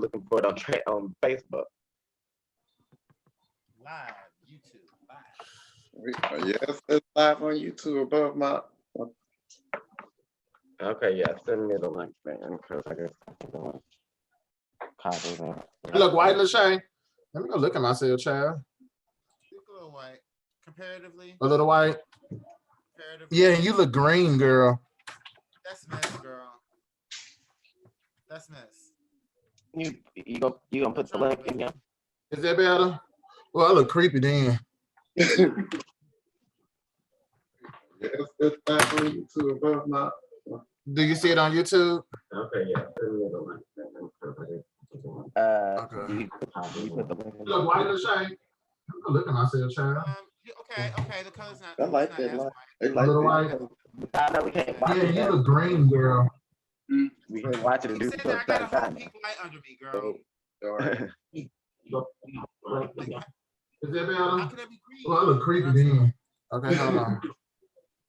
looking for it on Facebook. Live YouTube. Live. Yes, it's live on YouTube above my. Okay, yeah, send me the link then, because I guess copy that. You look white, Lachey. Let me go look at myself, child. You look a little white. Comparatively. A little white. Comparatively. Yeah, you look green, girl. That's mess, girl. That's mess. You gonna put the link in there? Is that better? Well, I look creepy then. Yes, it's live on YouTube above my. Do you see it on YouTube? Okay, yeah, send me the link then. Okay. You put the link in You look white, Lachey. I'm gonna look at myself, child. Okay. The color's not. I like not that. as Like, white. they A like little that. white. I know we can't watch Yeah, it. you look green, girl. We can watch it and You do said that I got a whole something. pink light under me, girl. Dark. Is that How better? can that be green? Well, I look creepy then. Okay, hold on.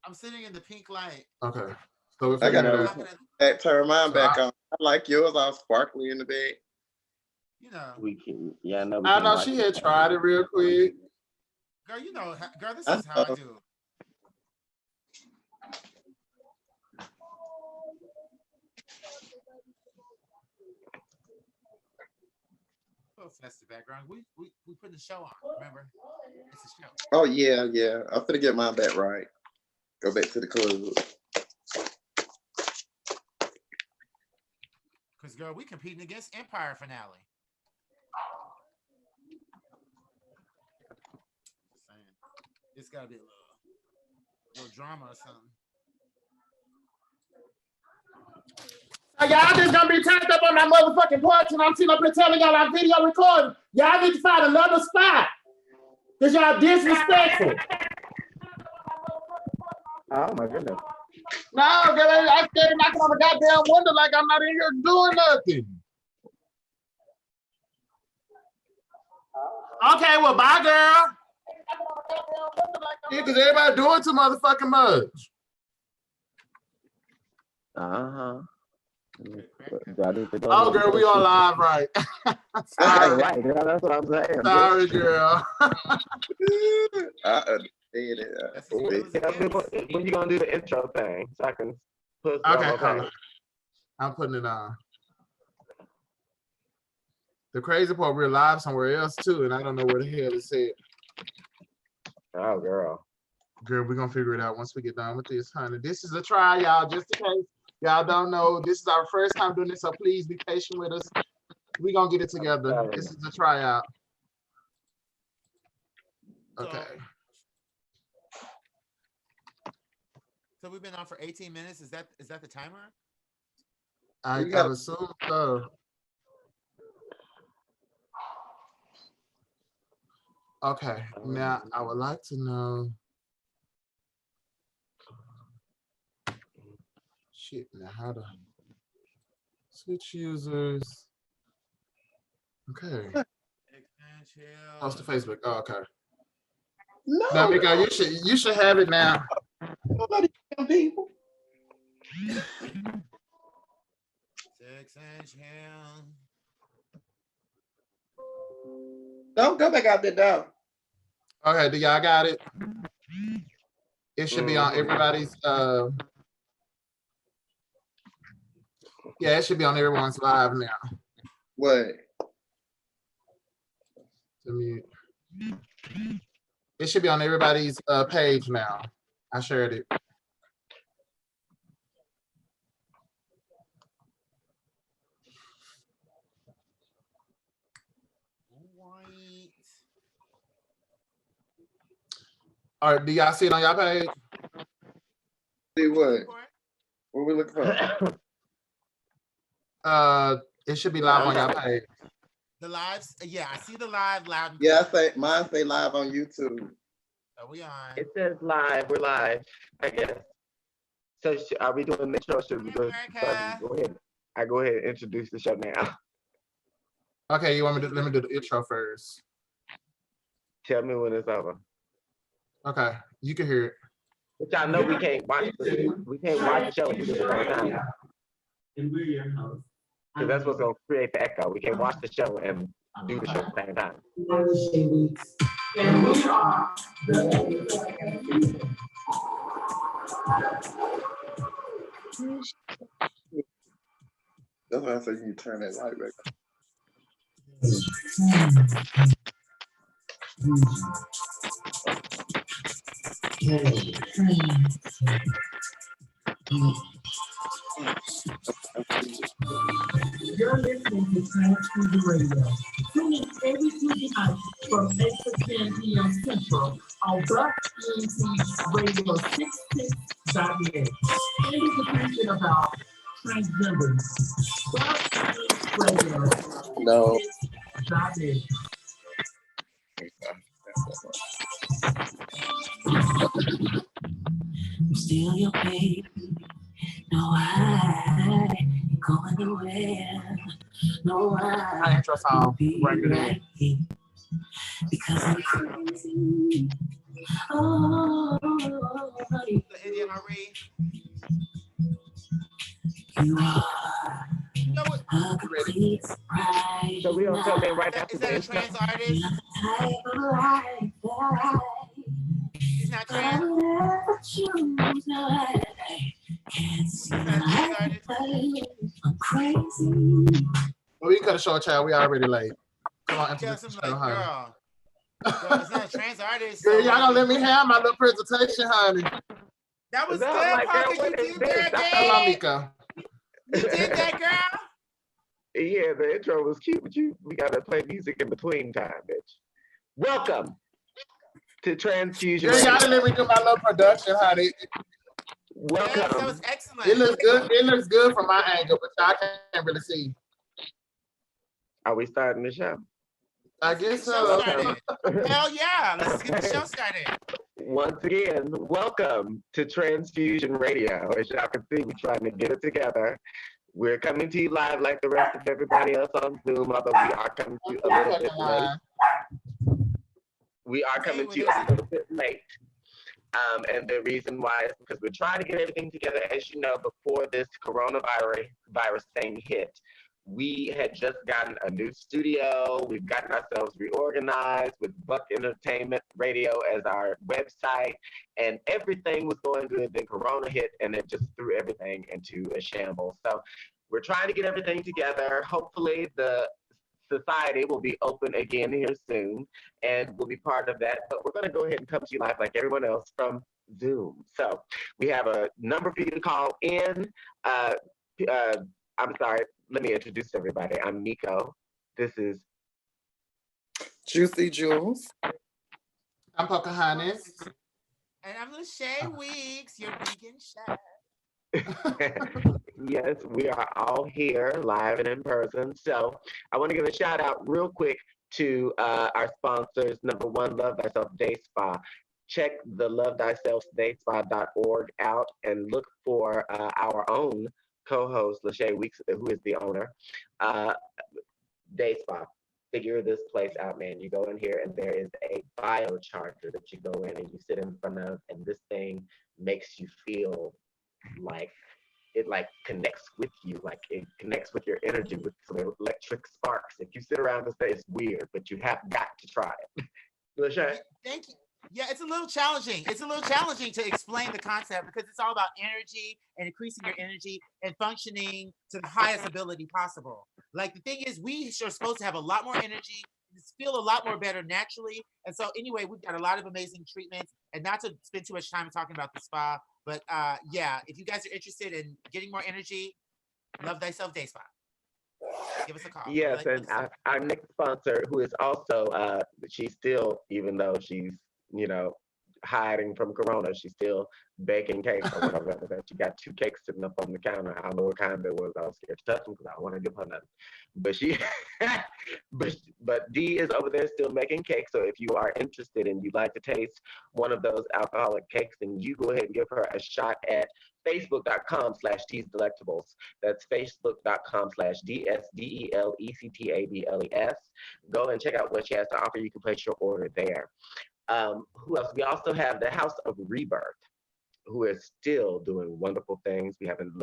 I'm sitting in the pink light. Okay. So we're I got figuring it How out. can I, That turn mine So back on. I like yours all sparkly in the bed. you know, We can, yeah, no. I know she had tried it real quick. girl, you know, girl, this I is how I know. do. Oh, that's the background. We put the show on. Remember, it's a show. Oh yeah. I'm gonna get mine back right. Go back to the club. Cause girl, we competing against Empire finale. Just saying, it's gotta be a little drama or something. Y'all just gonna be turned up on my motherfucking porch and I'm sitting up here telling y'all our video recording. Y'all need to find another spot. Cause y'all disrespectful. Oh my goodness. No, girl, I stayed knocking on the goddamn window like I'm not in here doing nothing. Okay, well, bye, girl. Yeah, cause everybody doing too motherfucking much. Uh-huh. Oh, girl, we on live, right? Sorry. Right, girl, that's what I'm saying. Sorry, girl. I understand it. That's as real as it gets. When you gonna do the intro thing, so I can put Okay, hold on. I'm putting it on. The crazy part, we're live somewhere else too, and I don't know where the hell it's at. Oh, girl. Girl, we're gonna figure it out once we get done with this, honey. This is a try, y'all, just in case y'all don't know. This is our first time doing this, so please be patient with us. We're gonna get it together. This is a tryout. Okay. So we've been on for 18 minutes. Is that the timer? I assume so. Okay, now I would like to know. Shit, now how to switch users. Okay. Post to Facebook. Oh, okay. No, Now, Mika, you should have it now. nobody can people. 6-inch hand. Don't go back out there down. Okay, do y'all got it? It should be on everybody's yeah, it should be on everyone's live now. What? To mute. It should be on everybody's page now. I shared it. White. All right, do y'all see it on y'all page? See what? What we looking for? It should be live on y'all page. The lives, yeah, I see the live loud. And Yeah, clear. mine say live on YouTube. Are we on? It says live. We're live, I guess. So are we doing the show? Should we go ahead? I go ahead and introduce the show now. Okay, you want me to let me do the intro first? Tell me when it's over. Okay, you can hear it. But y'all know we can't watch the show at the same time. And we're your host. Because that's what's gonna create the echo. We can't watch the show and do the show at the same time. And we are That's why I said you need to turn that light back on. You're listening to Transfusion Radio. Tune in every Tuesday night from 8 to 10 p.m. Central on BuckENTRadio66.net. Education about transgenders. BuckENTRadio66.net. No. I'm still your baby. No, I ain't going anywhere. No, Our I intro song, be right there. right here because I'm crazy. Oh, The Indian Marie. you are You know what? a complete surprise. So we gonna come in right Is after that a this. trans You're artist? the type of life that He's not I trans. would ever choose. No, I can't see He's not a trans artist. I'm crazy. Well, we cut a short, child. We already late. Come on, Tell introduce the some show, like, honey. girl, it's not a trans artist. Girl, So y'all gonna let me have my little presentation, honey. that was No, good, like, girl, Poca. You what is did this? that, Hello, babe. Mika. You did that, girl. Yeah, the intro was cute, but we gotta play music in between time, bitch. Welcome to Transfusion. Girl, y'all Radio. didn't let me do my little production, honey. Yes, that Welcome. was excellent. It looks good. It looks good from my angle, but y'all can't really see. Are we starting the show? I guess Get the show so. started. Hell yeah, let's get the show started. Once again, welcome to Transfusion Radio. As y'all can see, we're trying to get it together. We're coming to you live like the rest of everybody else on Zoom, although we are coming to you a little bit late. We are coming to you a little bit late. And the reason why is because we're trying to get everything together. As you know, before this coronavirus thing hit, we had just gotten a new studio. We've gotten ourselves reorganized with Buck Entertainment Radio as our website, and everything was going good. Then Corona hit, and it just threw everything into a shambles. So we're trying to get everything together. Hopefully, the society will be open again here soon, and we'll be part of that. But we're going to go ahead and come to you live like everyone else from Zoom. So we have a number for you to call in. I'm sorry. Let me introduce everybody. I'm Nico. This is Juicy Jules. I'm Pocahontas. And I'm Lachey Weeks, your vegan chef. yes, we are all here live and in person. So I want to give a shout out real quick to our sponsors. Number one, Love Thyself Day Spa. Check the lovethyselfdayspa.org out and look for our own co-host, Lachey Weeks, who is the owner. Day Spa. Figure this place out, man. You go in here and there is a biocharger that you go in and you sit in front of, and this thing makes you feel like it like connects with you, like it connects with your energy with some electric sparks. If you sit around and say it's weird, but you have got to try it. Lachey? Thank you. Yeah, it's a little challenging. It's a little challenging to explain the concept because it's all about energy and increasing your energy and functioning to the highest ability possible. Like the thing is, we are supposed to have a lot more energy, feel a lot more better naturally. And so anyway, we've got a lot of amazing treatments, and not to spend too much time talking about the spa, but yeah, if you guys are interested in getting more energy, Love Thyself Day Spa. Give us a call. Yes, and our next sponsor, who is also, she's still, even though she's, hiding from Corona, she's still baking cakes or whatever. She got 2 cakes sitting up on the counter. I don't know what kind it was. I was scared to touch them because I don't want to give her nothing. But but Dee is over there still making cakes. So if you are interested and you'd like to taste one of those alcoholic cakes, then you go ahead and give her a shot at facebook.com/teasdelectables. That's facebook.com/DSDELECTABLES. Go and check out what she has to offer. You can place your order there. Who else? We also have the House of Rebirth. who is still doing wonderful things. We haven't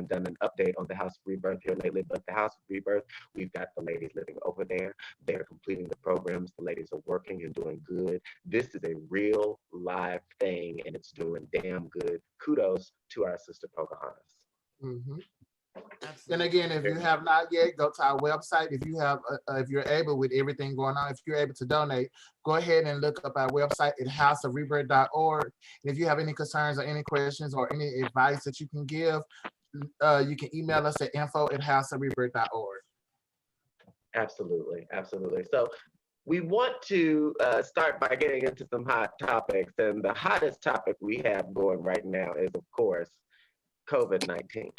done an update on the House of Rebirth here lately, but the House of Rebirth, we've got the ladies living over there. They're completing the programs. The ladies are working and doing good. This is a real live thing, and it's doing damn good. Kudos to our sister Pocahontas. Mhm. Absolutely. And again, if you have not yet, go to our website. If you're able, with everything going on, if you're able to donate, go ahead and look up our website at houseofrebirth.org. And if you have any concerns or any questions or any advice that you can give, you can email us at info@houseofrebirth.org. Absolutely, absolutely. So we want to start by getting into some hot topics, and the hottest topic we have going right now is, of course, COVID-19.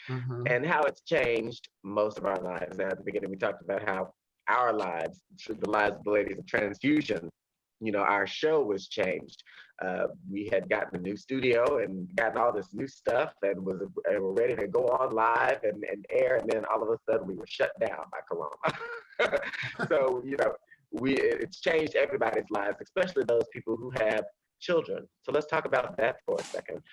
Mhm. And how it's changed most of our lives. Now, at the beginning, we talked about how our lives, the lives of the ladies of transfusion, our show was changed. We had gotten a new studio and gotten all this new stuff and were ready to go on live and air. And then all of a sudden, we were shut down by Corona. So, it's changed everybody's lives, especially those people who have children. So let's talk about that for a second.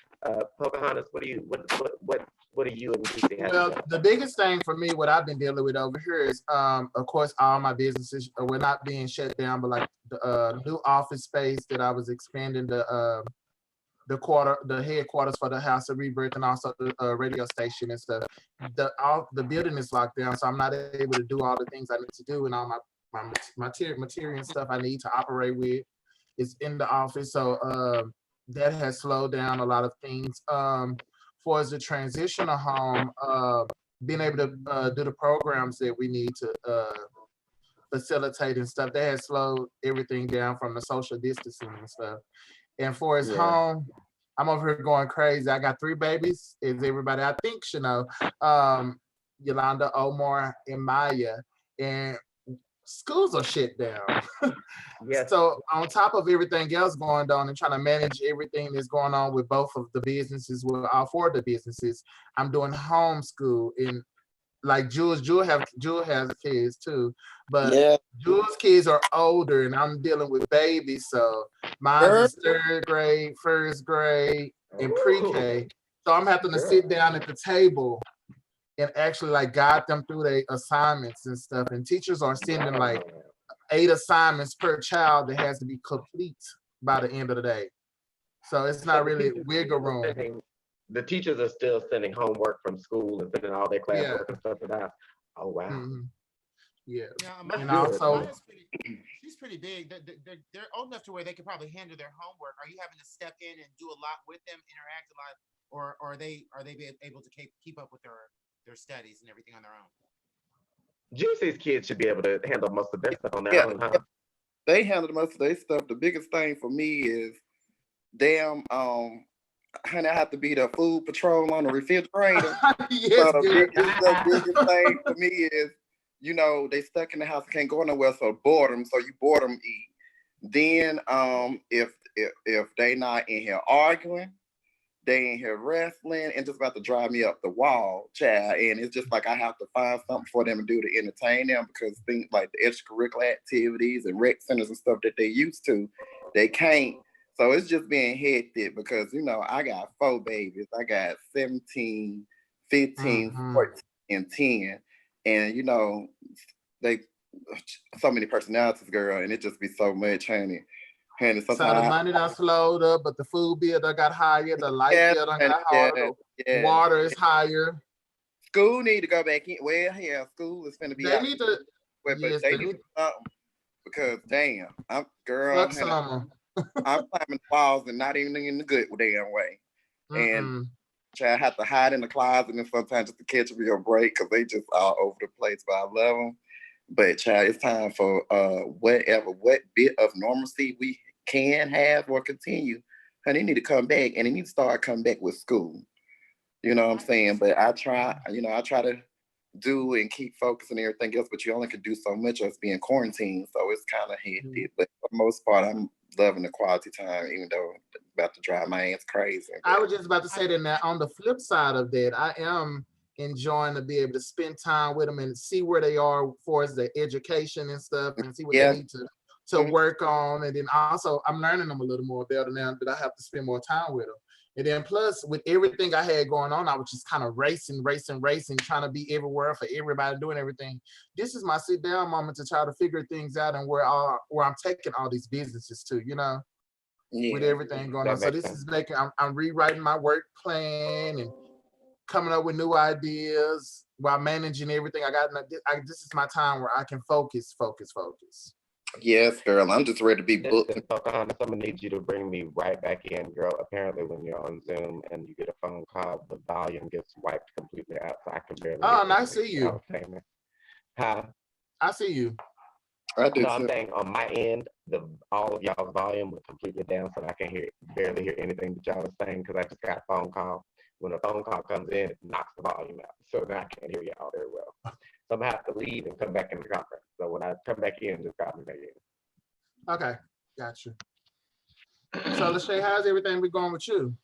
Pocahontas, what do you and Lucy have? Well, the biggest thing for me, what I've been dealing with over here is, of course, all my businesses we're not being shut down, but like the new office space that I was expanding the headquarters for the House of Rebirth and also the radio station and stuff. The building is locked down, so I'm not able to do all the things I need to do, and all my material and stuff I need to operate with is in the office. So that has slowed down a lot of things. For as the transitional home, being able to do the programs that we need to facilitate and stuff, that has slowed everything down from the social distancing and stuff. And for his home, I'm over here going crazy. I got 3 babies, as everybody I think should know. Yolanda, Omar, and Maya. And schools are shut down. Yes. So on top of everything else going on and trying to manage everything that's going on with both of the businesses, with all 4 of the businesses, I'm doing homeschool. And like Jewel has kids too, but Jewel's kids are older and I'm dealing with babies. So mine's is 3rd grade, 1st grade, and pre-K. So I'm having to sit down at the table and actually like guide them through their assignments and stuff. And teachers are sending like 8 assignments per child that has to be complete by the end of the day. So it's not really wiggle room. The teachers are still sending homework from school and sending all their classwork and stuff to that. Oh wow. Mm-hmm. Yeah. And also, she's pretty big. They're old enough to where they could probably handle their homework. Are you having to step in and do a lot with them, interact a lot, or are they able to keep up with their studies and everything on their own? Juicy's kids should be able to handle most of their stuff on their own, huh? They handle most of their stuff. The biggest thing for me is damn honey, I have to be the food patrol on the refrigerator. Yes, so the biggest thing for me is, they stuck in the house, can't go nowhere, so boredom. So you boredom eat. Then if they not in here arguing, they in here wrestling and just about to drive me up the wall, child. And it's just like I have to find something for them to do to entertain them, because things like the extracurricular activities and rec centers and stuff that they used to, they can't. So it's just being hectic because, I got 4 babies. I got 17, 15, 14, and 10. And, they so many personalities, girl, and it just be so much, honey. So the money done slowed up, but the food bill done got higher, the light bill done got higher, the water is higher. School need to go back in. Well, yeah, school is finna be they out. Need to, but yes, they need something. Because damn, I'm climbing the walls and not even in the good damn way. And I have to hide in the closet and sometimes just to catch me a break because they just all over the place. But I love them. But child, it's time for what bit of normalcy we can have or continue. And they need to come back, and they need to start coming back with school. You know what I'm saying? But I try to do and keep focus and everything else, but you only can do so much as being quarantined. So it's kind of hectic. But for the most part, I'm loving the quality time, even though I'm about to drive my ass crazy. I was just about to say that now, on the flip side of that, I am enjoying to be able to spend time with them and see where they are for as their education and stuff, and see what they need to work on. And then also I'm learning them a little more better now that I have to spend more time with them. And then plus with everything I had going on, I was just kind of racing, trying to be everywhere for everybody doing everything. This is my sit down moment to try to figure things out and where I'm taking all these businesses to, with everything going on. So this is making, I'm rewriting my work plan and coming up with new ideas while managing everything. This is my time where I can focus. Yes, girl. I'm just ready to be booked. Listen, Pocahontas, I'm gonna need you to bring me right back in, girl. Apparently, when you're on Zoom and you get a phone call, the volume gets wiped completely out, so I can barely. Oh, and I see you. Huh? I see you. I do. No, I'm saying on my end, all of y'all's volume was completely down, so I can barely hear anything that y'all are saying because I just got a phone call. When a phone call comes in, it knocks the volume out, so now I can't hear y'all very well. So I'm gonna have to leave and come back in the conference. So when I come back in, just call me back in. Okay, gotcha. So Lachey, how's everything been going with you?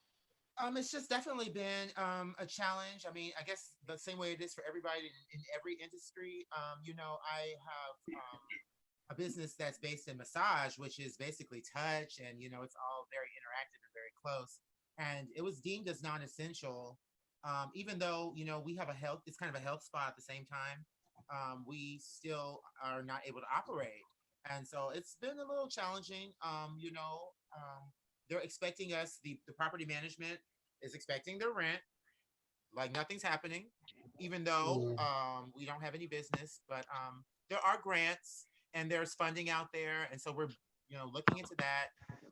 It's just definitely been a challenge. I mean, I guess the same way it is for everybody in every industry. I have a business that's based in massage, which is basically touch, and it's all very interactive and very close. And it was deemed as non-essential, even though we have it's kind of a health spa at the same time. We still are not able to operate, and so it's been a little challenging. They're expecting us. The property management is expecting their rent, like nothing's happening, even though we don't have any business. But there are grants and there's funding out there, and so we're looking into that.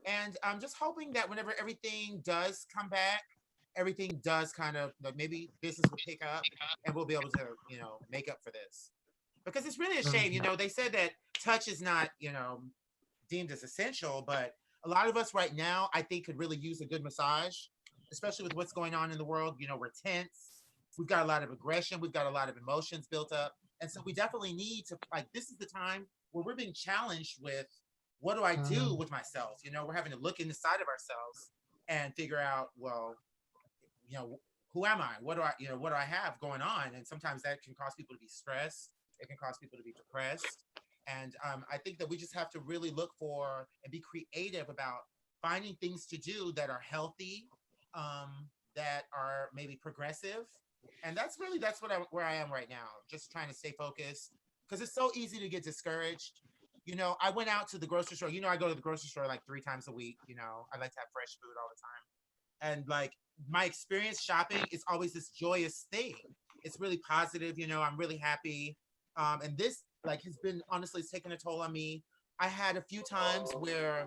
And I'm just hoping that whenever everything does come back, everything does kind of maybe business will pick up and we'll be able to make up for this, because it's really a shame. They said that touch is not deemed as essential, but a lot of us right now, I think, could really use a good massage, especially with what's going on in the world. We're tense. We've got a lot of aggression. We've got a lot of emotions built up. And so we definitely need to, this is the time where we're being challenged with, what do I do with myself? We're having to look inside of ourselves and figure out, well, who am I? What do I have going on? And sometimes that can cause people to be stressed. It can cause people to be depressed. And I think that we just have to really look for and be creative about finding things to do that are healthy, that are maybe progressive. And that's where I am right now, just trying to stay focused, because it's so easy to get discouraged. I went out to the grocery store. I go to the grocery store like 3 times a week. I like to have fresh food all the time. And like my experience shopping is always this joyous thing. It's really positive. I'm really happy. And this has been honestly taking a toll on me. I had a few times where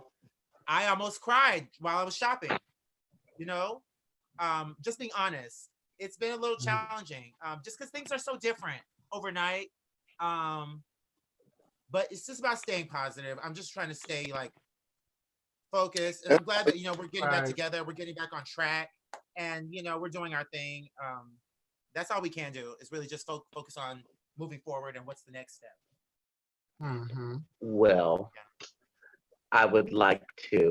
I almost cried while I was shopping. Just being honest, it's been a little challenging, just because things are so different overnight. But it's just about staying positive. I'm just trying to stay focused, and I'm glad that we're getting back together. We're getting back on track, and we're doing our thing. That's all we can do, is really just focus on moving forward and what's the next step. Well, I would like to.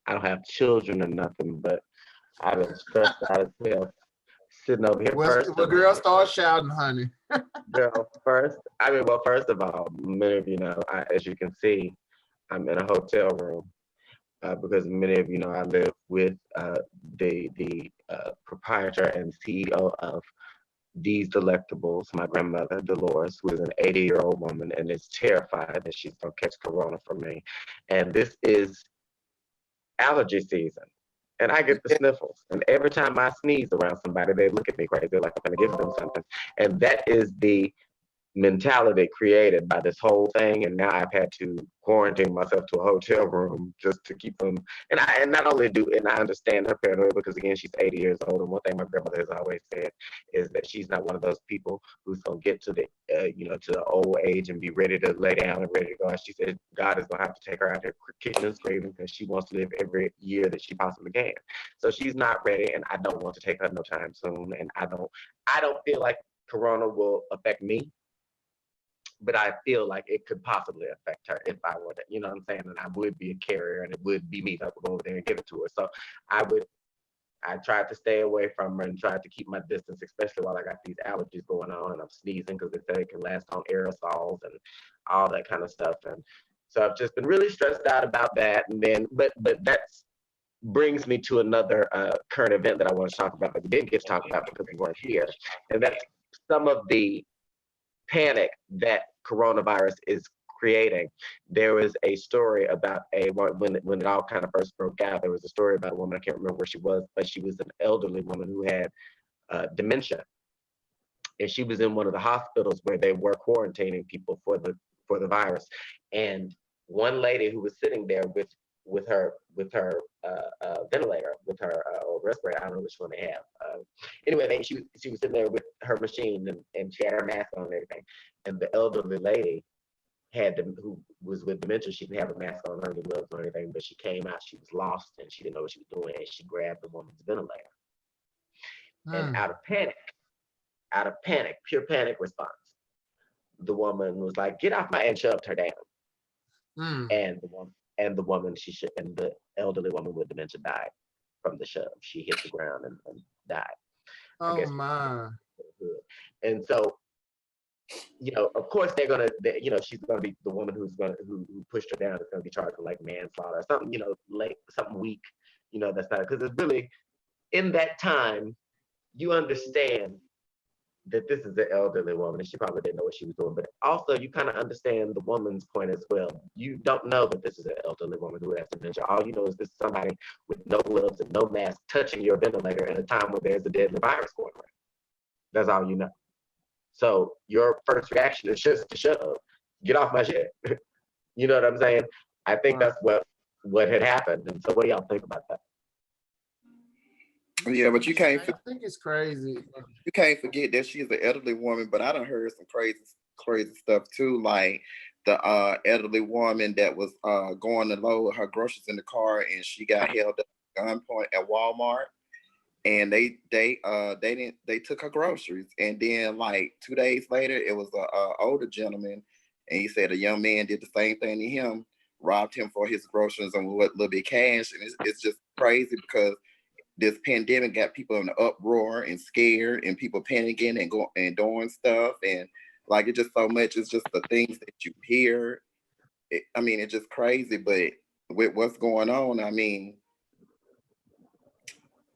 I don't have children or nothing, but I've been stressed out as hell sitting over here. Well, girl, start shouting, honey. Girl, first of all, many of as you can see, I'm in a hotel room because many of I live with the proprietor and CEO of These Delectables, my grandmother, Dolores, who is an 80-year-old woman and is terrified that she's going to catch corona from me. And this is allergy season. And I get the sniffles. And every time I sneeze around somebody, they look at me crazy, like I'm going to give them something. And that is the mentality created by this whole thing. And now I've had to quarantine myself to a hotel room just to keep them. And I understand her paranoia, because again, she's 80 years old. And one thing my grandmother has always said is that she's not one of those people who's going to get to the to the old age and be ready to lay down and ready to go. And she said God is going to have to take her out there kicking and screaming, because she wants to live every year that she possibly can. So she's not ready, and I don't want to take her no time soon. And I don't feel like corona will affect me, but I feel like it could possibly affect her if I were to, what I'm saying? And I would be a carrier, and it would be me that would go over there and give it to her. So I tried to stay away from her and tried to keep my distance, especially while I got these allergies going on and I'm sneezing, because they say it can last on aerosols and all that kind of stuff. And so I've just been really stressed out about that. And then, but that's brings me to another current event that I want to talk about that we didn't get to talk about because we weren't here, and that's some of the panic that coronavirus is creating. There was a story about when it all kind of first broke out. There was a story about a woman, I can't remember where she was, but she was an elderly woman who had dementia, and she was in one of the hospitals where they were quarantining people for the virus. And one lady who was sitting there with her ventilator, with her or respirator, I don't know which one they have. Anyway, she was sitting there with her machine, and she had her mask on and everything. And the elderly lady who was with dementia, she didn't have a mask on, or any gloves or anything, but she came out, she was lost, and she didn't know what she was doing, and she grabbed the woman's ventilator. And out of panic, pure panic response, the woman was like, "Get off my," and shoved her down. And the elderly woman with dementia died from the shove. She hit the ground and died. Oh my. And so, of course she's gonna be the woman who pushed her down is gonna be charged with like manslaughter or something, like something weak, that's not, because it's really in that time you understand that this is an elderly woman and she probably didn't know what she was doing, but also you kind of understand the woman's point as well. You don't know that this is an elderly woman who has dementia. All you know is this is somebody with no gloves and no mask touching your ventilator at a time when there's a deadly virus going around. That's all you know. So your first reaction is just to shove, get off my shit. You know what I'm saying? I think that's what had happened. And so what do y'all think about that? Yeah, but you can't. I think it's crazy. You can't forget that she's an elderly woman. But I done heard some crazy stuff too, like the elderly woman that was going to load her groceries in the car, and she got held up at gunpoint at Walmart, and they took her groceries, and then like 2 days later, it was a older gentleman, and he said a young man did the same thing to him, robbed him for his groceries and what little bit cash, and it's just crazy because this pandemic got people in the uproar and scared and people panicking and doing stuff. And like, it's just so much, it's just the things that you hear. It's just crazy, but with what's going on,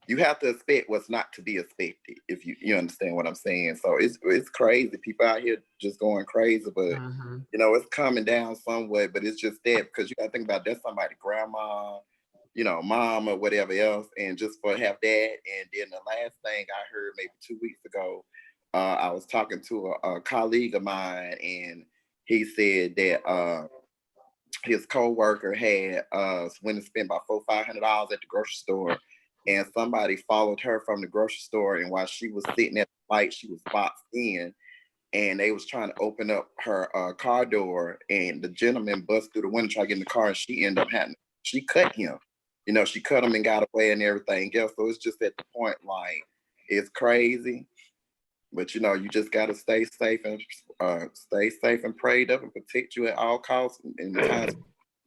you have to expect what's not to be expected, if you understand what I'm saying. So it's crazy. People out here just going crazy, but it's calming down somewhat, but it's just that because you gotta think about that's somebody, grandma, mom or whatever else, and just for have that. And then the last thing I heard maybe 2 weeks ago, I was talking to a colleague of mine, and he said that his co-worker had went and spent about $400-500 at the grocery store, and somebody followed her from the grocery store, and while she was sitting at the light, she was boxed in, and they was trying to open up her car door, and the gentleman bust through the window trying to get in the car, and she ended up she cut him. She cut him and got away and everything else. So it's just at the point, like, it's crazy. But, you just got to stay safe and prayed up and protect you at all costs in the times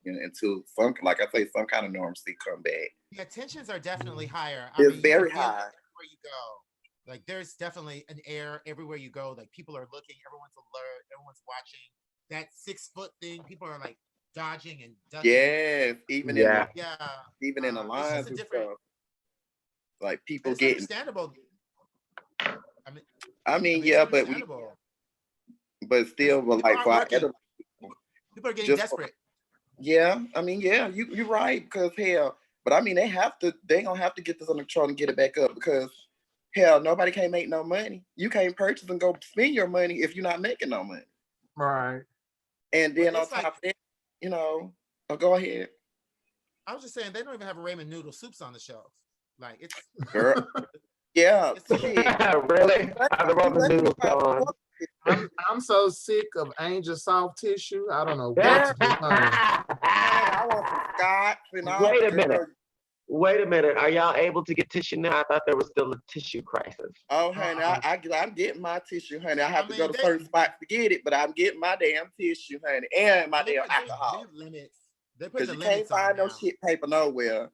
until some kind of normalcy come back. Yeah, tensions are definitely higher. It's very high. Everywhere you go. Like, there's definitely an air everywhere you go. Like, people are looking, everyone's alert, everyone's watching. That 6-foot thing, people are like dodging and ducking. Yes, even in the lines and stuff. Like, people getting understandable. But still, people are getting desperate. Yeah, you're right, because hell, but they gonna have to get this under control and get it back up, because hell, nobody can't make no money. You can't purchase and go spend your money if you're not making no money. Right. And then on top of that, go ahead. I was just saying, they don't even have a ramen noodle soups on the shelf. Like, it's girl. Yeah. Really? I'm so sick of Angel soft tissue. I don't know what to do. I want some Scotch and all. Wait a minute. Are y'all able to get tissue now? I thought there was still a tissue crisis. Oh, honey, I'm getting my tissue, honey. I have to go to certain spots to get it, but I'm getting my damn tissue, honey, and my damn alcohol. Because you can't find no shit paper nowhere.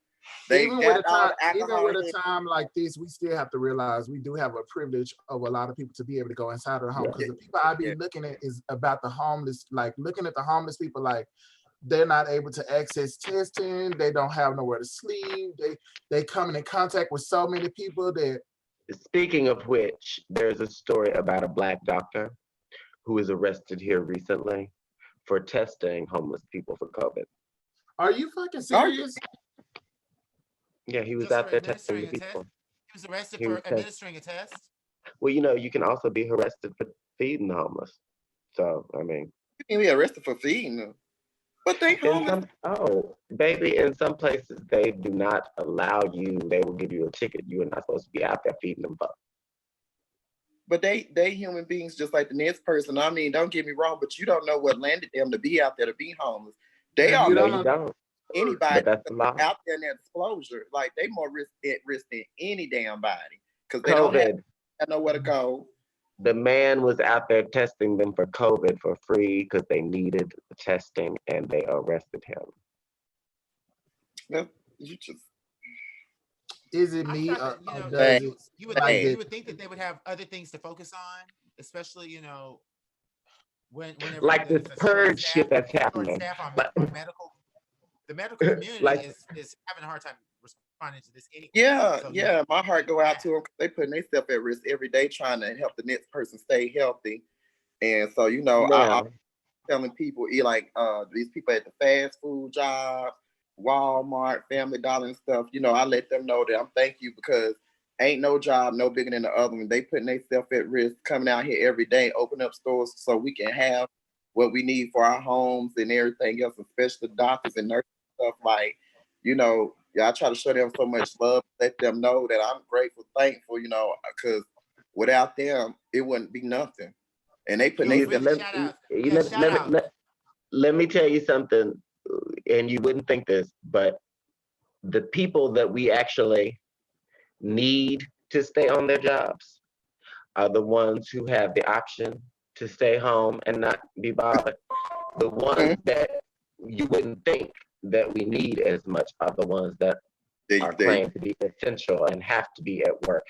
Even with a time like this, we still have to realize we do have a privilege of a lot of people to be able to go inside of the home. Because the people I be looking at is about the homeless, like looking at the homeless people like, they're not able to access testing. They don't have nowhere to sleep. They come in contact with so many people that. Speaking of which, there's a story about a Black doctor who was arrested here recently for testing homeless people for COVID. Are you fucking serious? Yeah, he was Just out for there testing administering the a test? people. He was arrested He for was administering a test? Well, you can also be arrested for feeding the homeless. So, I mean, You can be arrested for feeding them. But they homeless. baby, in some places they do not allow you. They will give you a ticket. You are not supposed to be out there feeding them. But they human beings just like the next person. I mean, don't get me wrong, but you don't know what landed them to be out there to be homeless. They are You No, you don't. anybody But that's the law. out there in that disclosure. Like they more at risk than any damn body because they don't COVID. have nowhere to go. The man was out there testing them for COVID for free because they needed the testing, and they arrested him. No, you just. Is it I me? thought that, Or Hey. does it? you would like think, it- you would think that they would have other things to focus on, especially whenever Like this there's a purge shit that's happening. staff on But- medical. The medical community Like- is having a hard time responding to this anyway. Yeah, So, yeah. My heart go out to them. They putting themselves at risk every day trying to help the next person stay healthy. And so, I'm Now, telling people, these people at the fast food jobs, Walmart, Family Dollar and stuff, I let them know that I'm thank you because ain't no job no bigger than the other one. They putting themselves at risk coming out here every day, open up stores so we can have what we need for our homes and everything else, especially doctors and nurses and stuff like, I try to show them so much love, let them know that I'm grateful, thankful, because without them, it wouldn't be nothing. And they put Yo, themselves. shout out. Yeah, shout out. let me tell you something, and you wouldn't think this, but the people that we actually need to stay on their jobs are the ones who have the option to stay home and not be bothered. The ones that you wouldn't think that we need as much are the ones that are claimed to be essential and have to be at work.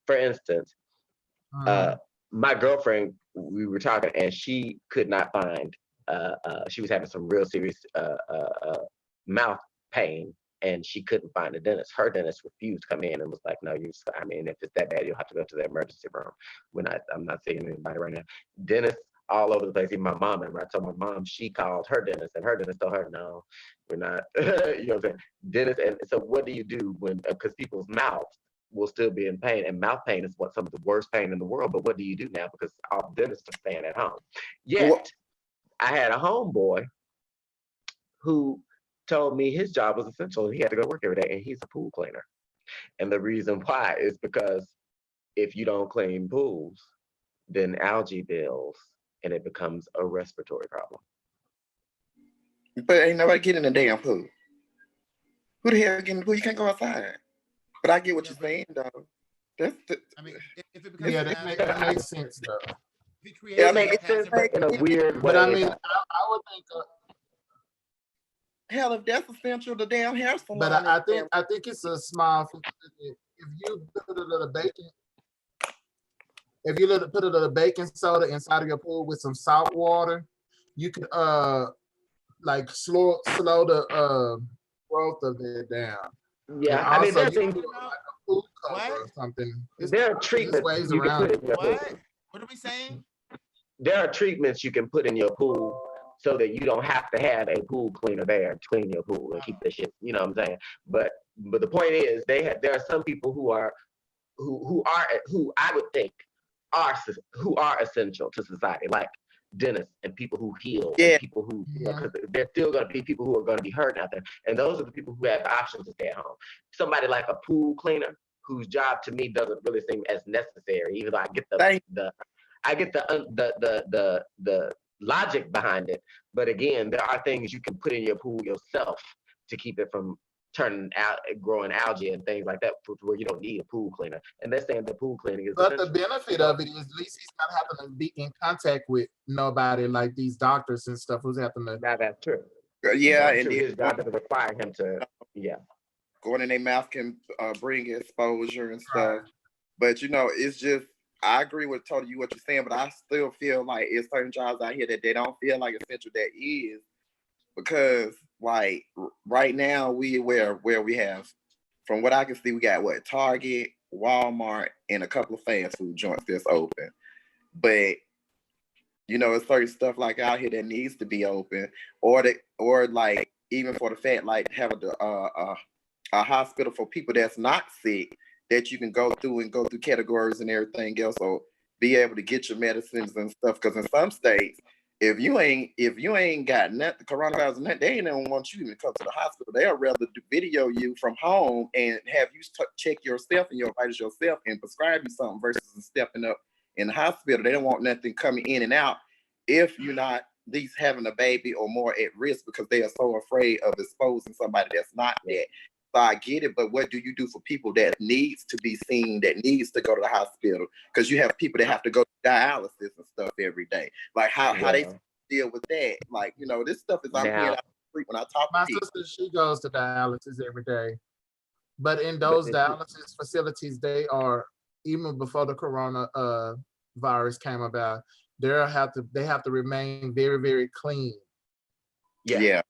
For instance, my girlfriend, we were talking, and she could not find. She was having some real serious mouth pain, and she couldn't find a dentist. Her dentist refused to come in and was like, "No, if it's that bad, you'll have to go to the emergency room." I'm not seeing anybody right now. Dentists all over the place. Even my mom. And I told my mom, she called her dentist, and her dentist told her, "No, we're not." You know what I'm saying? Dentist. And so, what do you do when? Because people's mouths will still be in pain, and mouth pain is some of the worst pain in the world. But what do you do now? Because all dentists are staying at home. Yet, I had a homeboy who told me his job was essential. He had to go to work every day, and he's a pool cleaner. And the reason why is because if you don't clean pools, then algae builds, and it becomes a respiratory problem. But ain't nobody getting in the damn pool. Who the hell get in the pool? You can't go outside. But I get what you're saying, though. I mean, if it becomes that makes sense though. It's in a weird way. But I mean, I would think. Hell, if that's essential, the damn hair salon. But I think it's a small. If you put a little bacon, put a little baking soda inside of your pool with some salt water, you could like slow the growth of it down. Yeah, and I mean, also there's you things. can do like a pool cover or something. There are treatments ways you can around put it. in your pool. What are we saying? There are treatments you can put in your pool so that you don't have to have a pool cleaner there to clean your pool and keep the shit. You know what I'm saying? But the point is, there are some people who I would think who are essential to society, like dentists and people who heal, and people who, because there's still going to be people who are going to be hurting out there, and those are the people who have the option to stay at home. Somebody like a pool cleaner, whose job to me doesn't really seem as necessary, even though I get the logic behind it. But again, there are things you can put in your pool yourself to keep it from turning out, growing algae and things like that, where you don't need a pool cleaner. And they're saying the pool cleaning is. But the benefit of it is at least he's not having to be in contact with nobody like these doctors and stuff who's having to. Now that's true. Yeah, That's and true. His job doesn't require him to. Yeah. Going in their mouth can bring exposure and stuff. But it's just, I agree with totally what you're saying, but I still feel like it's certain jobs out here that they don't feel like essential that is. because like right now where we have, from what I can see, we got what, Target, Walmart, and a couple of fast food joints that's open. But it's certain stuff like out here that needs to be open, or like even for the fact like have a hospital for people that's not sick that you can go through and go through categories and everything else, or be able to get your medicines and stuff. Because in some states, if you ain't got nothing, coronavirus, and nothing, they ain't gonna want you to even come to the hospital. They'll rather video you from home and have you check yourself and your vitals yourself and prescribe you something versus stepping up in the hospital. They don't want nothing coming in and out if you're not at least having a baby or more at risk, because they are so afraid of exposing somebody that's not that. So I get it, but what do you do for people that needs to be seen, that needs to go to the hospital? Because you have people that have to go to dialysis and stuff every day. Like how they deal with that? Like, this stuff is I'm hearing out when I talk to people. My sister, she goes to dialysis every day. But in those dialysis facilities, they are, even before the corona virus came about, they have to remain very, very clean. Yeah.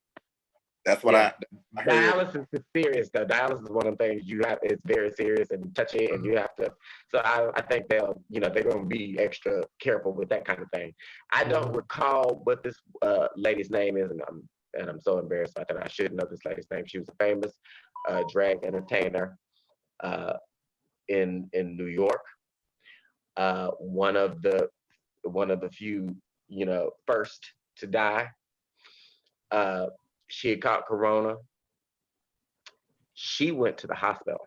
That's what I heard. Dialysis is serious though. Dialysis is one of the things it's very serious and touchy, and you have to. So I think they're going to be extra careful with that kind of thing. I don't recall what this lady's name is, and I'm so embarrassed about that. I should know this lady's name. She was a famous drag entertainer in New York. One of the few, first to die. She had caught corona. She went to the hospital,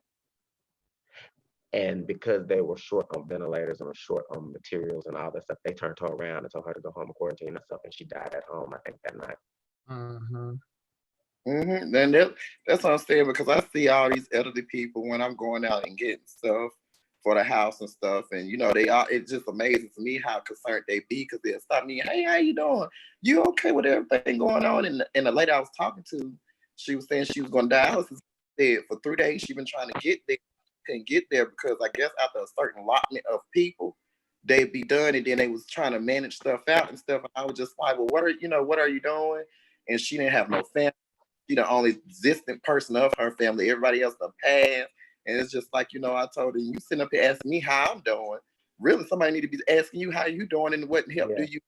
and because they were short on ventilators and were short on materials and all that stuff, they turned her around and told her to go home and quarantine and stuff, and she died at home, I think, that night. Then that's what I'm saying, because I see all these elderly people when I'm going out and getting stuff for the house and stuff, and it's just amazing to me how concerned they be, because they'll stop me, hey, how you doing? You okay with everything going on? And the lady I was talking to, she was saying she was going to dialysis. For 3 days she's been trying to get there, couldn't get there because I guess after a certain allotment of people, they'd be done, and then they was trying to manage stuff out and stuff. And I was just like, well, what are you doing? And she didn't have no family. She the only existent person of her family. Everybody else done passed. And it's just like, I told her, you sitting up here asking me how I'm doing. Really, somebody need to be asking you how you doing and what help do you,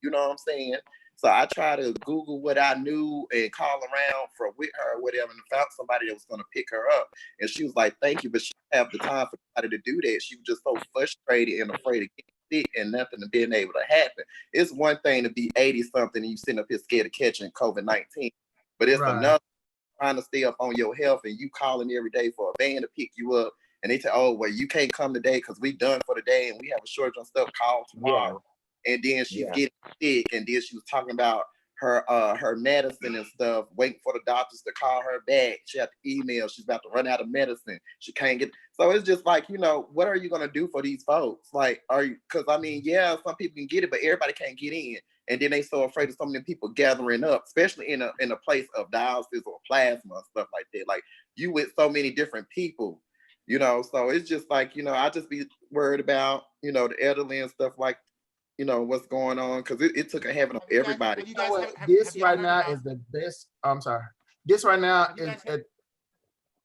you know what I'm saying? So I try to Google what I knew and call around with her or whatever, and found somebody that was going to pick her up. And she was like, thank you, but she didn't have the time for somebody to do that. She was just so frustrated and afraid of getting sick and nothing to being able to happen. It's one thing to be 80-something and you sitting up here scared of catching COVID-19, but it's another trying to stay up on your health, and you calling every day for a van to pick you up, and they say, oh, well, you can't come today because we done for the day and we have a shortage on stuff, call tomorrow. And then she's getting sick, and then she was talking about her medicine and stuff, waiting for the doctors to call her back. She had to email, she's about to run out of medicine, she can't get. So it's just like, what are you going to do for these folks? Like, because I mean, some people can get it, but everybody can't get in. And then they so afraid of so many people gathering up, especially in a place of dialysis or plasma and stuff like that. Like, you with so many different people, so it's just like, I just be worried about, the elderly and stuff like, what's going on, because it took a heaven of everybody. This right now is the best. I'm sorry. This right now is.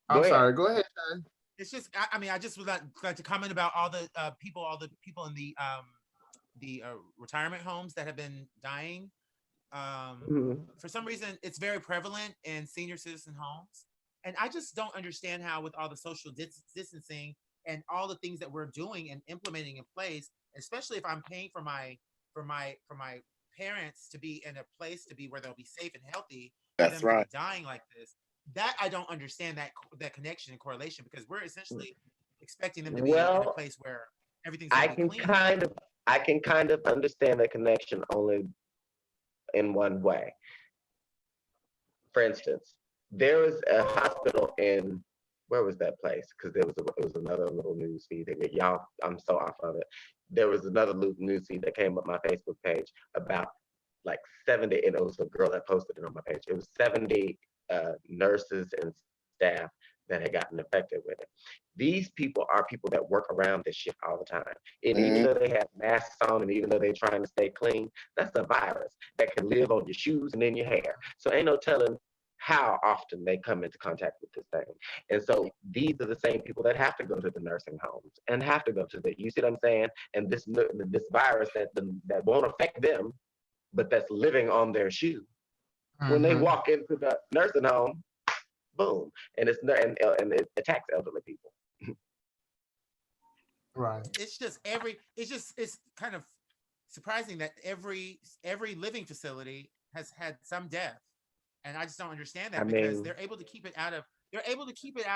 I'm sorry. Go ahead, Sean. It's just, I just would like to comment about all the people in the retirement homes that have been dying. For some reason, it's very prevalent in senior citizen homes, and I just don't understand how, with all the social distancing and all the things that we're doing and implementing in place, especially if I'm paying for my parents to be in a place to be where they'll be safe and healthy. That's right. Dying like this, that I don't understand that connection and correlation, because we're essentially expecting them to be in a place where everything's clean. I can kind of understand the connection only in one way. For instance, there was a hospital in, where was that place? Because it was another little news feed that y'all, I'm so off of it. There was another news feed that came up my Facebook page about like 70, and it was a girl that posted it on my page. It was 70 nurses and staff that had gotten infected with it. These people are people that work around this shit all the time. And even Mhm. though they have masks on and even though they're trying to stay clean, that's a virus that can live on your shoes and in your hair. So ain't no telling how often they come into contact with this thing. And so these are the same people that have to go to the nursing homes and have to go to the, you see what I'm saying? And this virus that won't affect them, but that's living on their shoe. When they walk into the nursing home, boom, and and it attacks elderly people. Right. It's kind of surprising that every living facility has had some death, and I just don't understand that I because mean, they're able to keep it out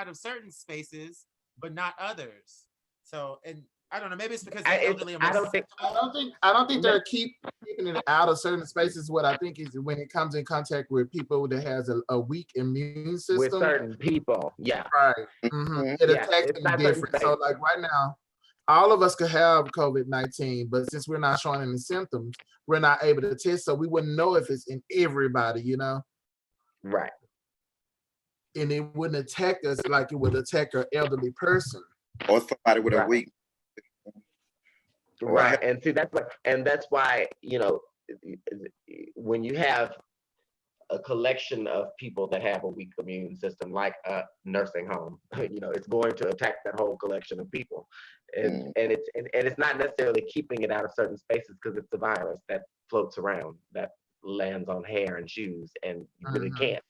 of certain spaces, but not others. So, and I don't know, maybe it's because the elderly are I more don't think I don't think they're keeping it out of certain spaces. What I think is when it comes in contact with people that has a weak immune with system, certain people, yeah, right? Mhm. It yeah, attacks it's them not certain different. So spaces. like right now, all of us could have COVID-19, but since we're not showing any symptoms, we're not able to test, so we wouldn't know if it's in everybody, Right. and it wouldn't attack us like it would attack an elderly person. Or somebody with a Right. weak. Right. And see, that's why, when you have a collection of people that have a weak immune system, like a nursing home, it's going to attack that whole collection of people. And it's not necessarily keeping it out of certain spaces because it's a virus that floats around, that lands on hair and shoes, and you really can't,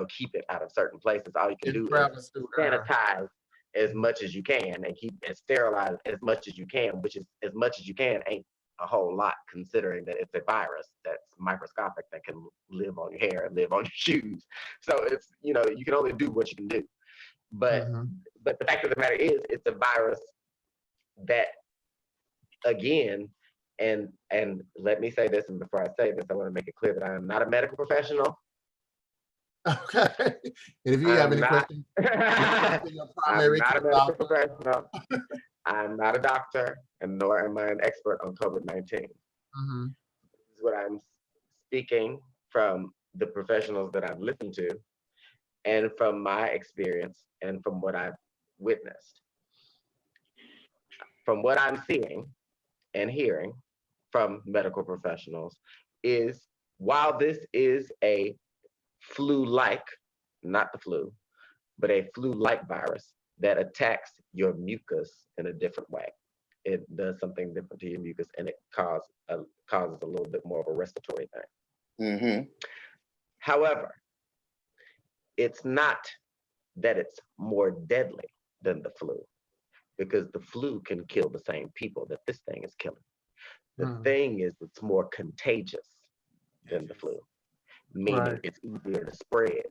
keep it out of certain places. All you can do is sanitize as much as you can and keep it sterilized as much as you can, which is as much as you can ain't a whole lot considering that it's a virus that's microscopic that can live on your hair and live on your shoes. So it's, you can only do what you can do. But the fact of the matter is it's a virus that, again, and let me say this, and before I say this, I want to make it clear that I am not a medical professional. Okay. And if you have any questions, I'm not a medical professional. I'm not a doctor, and nor am I an expert on COVID-19. This is what I'm speaking from the professionals that I've listened to, and from my experience, and from what I've witnessed. From what I'm seeing and hearing from medical professionals is, while this is a flu-like, not the flu, but a flu-like virus that attacks your mucus in a different way. It does something different to your mucus, and it causes a little bit more of a respiratory thing. However, it's not that it's more deadly than the flu, because the flu can kill the same people that this thing is killing. The thing is, it's more contagious than the flu, meaning it's easier to spread.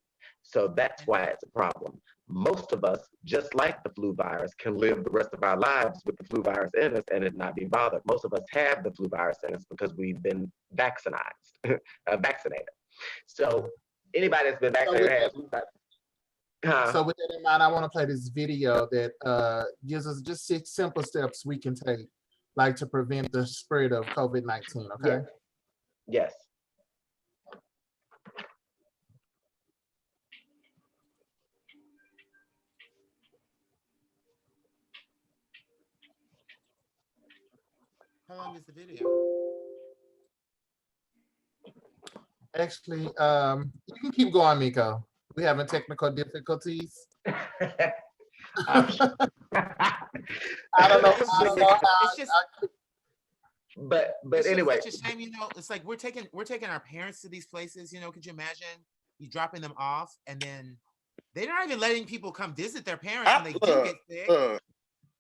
So that's why it's a problem. Most of us, just like the flu virus, can live the rest of our lives with the flu virus in us and it not be bothered. Most of us have the flu virus in us because we've been vaccinated. So anybody that's been vaccinated has flu virus. So with that in mind, I want to play this video that gives us just 6 simple steps we can take, like to prevent the spread of COVID-19, okay? Yes. How long is the video? Actually, you can keep going, Miko. We having technical difficulties. I don't know. It's just. But it's anyway, such a shame, it's like we're taking our parents to these places, could you imagine you dropping them off and then they're not even letting people come visit their parents when they do get sick.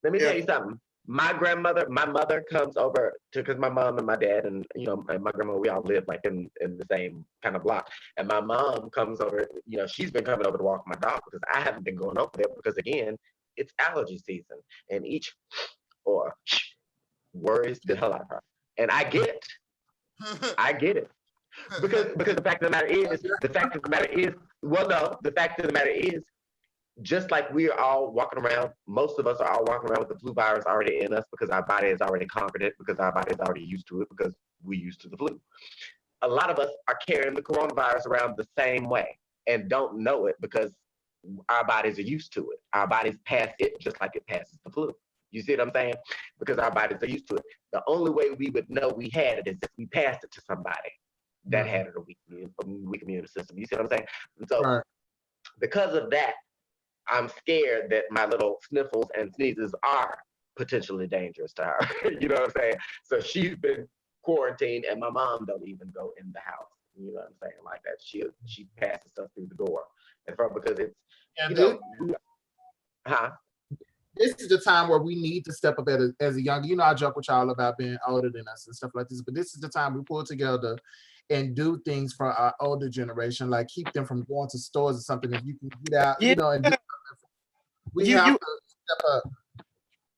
Let me tell you something. My mother comes over because my mom and my dad and my grandma, we all live like in the same kind of block. And my mom comes over, she's been coming over to walk my dog because I haven't been going over there because, again, it's allergy season and worries the hell out of her. And I get it. Because the fact of the matter is, just like we are all walking around, most of us are all walking around with the flu virus already in us because our body has already conquered it, because our body is already used to it, because we're used to the flu. A lot of us are carrying the coronavirus around the same way and don't know it because our bodies are used to it. Our bodies pass it just like it passes the flu. You see what I'm saying? Because our bodies are used to it. The only way we would know we had it is if we passed it to somebody that had it a weak immune system. You see what I'm saying? And so because of that, I'm scared that my little sniffles and sneezes are potentially dangerous to her. You know what I'm saying? So she's been quarantined, and my mom don't even go in the house. You know what I'm saying? Like that, she passes stuff through the door, and because it's this is the time where we need to step up as a young. You know, I joke with y'all about being older than us and stuff like this, but this is the time we pull together and do things for our older generation, like keep them from going to stores or something. If you can get out, you know, and do we have to step up.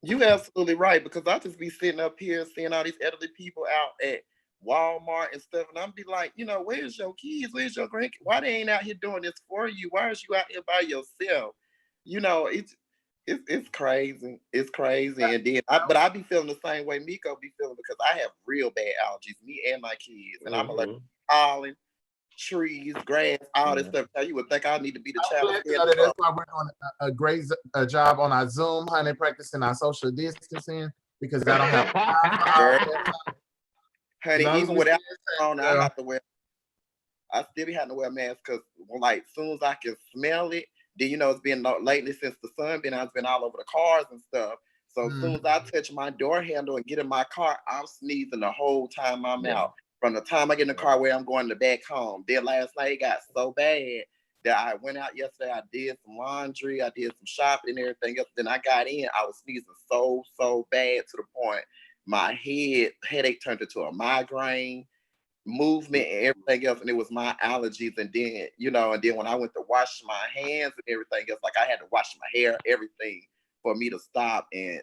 You absolutely right, because I just be sitting up here seeing all these elderly people out at Walmart and stuff, and I'm be like, you know, where's your kids? Where's your grandkids? Why they ain't out here doing this for you? Why is you out here by yourself? You know, it's crazy. It's crazy. And then but I be feeling the same way Miko be feeling, because I have real bad allergies, me and my kids. And I'm like pollen, trees, grass, all this stuff. Now you would think I need to be the child. That's why we're doing a great job on our Zoom, honey, practicing our social distancing, because I don't have honey, even without on, I have to wear. I still be having to wear a mask, because like as soon as I can smell it, then you know it's been lately since the sun been out, it's been all over the cars and stuff. So as soon as I touch my door handle and get in my car, I'm sneezing the whole time I'm out. From the time I get in the car where I'm going to back home. Then last night it got so bad that I went out yesterday. I did some laundry, I did some shopping and everything else. Then I got in, I was sneezing so bad to the point my headache turned into a migraine, movement and everything else, and it was my allergies. And then, you know, and then when I went to wash my hands and everything else, like I had to wash my hair, everything, for me to stop and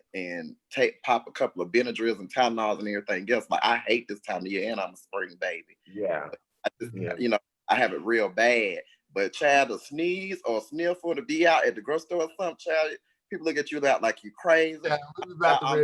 pop a couple of Benadryls and Tylenols and everything else. Like I hate this time of year, and I'm a spring baby. You know, I have it real bad. But child, to sneeze or sniffle, to be out at the grocery store or something, child, people look at you like you crazy. I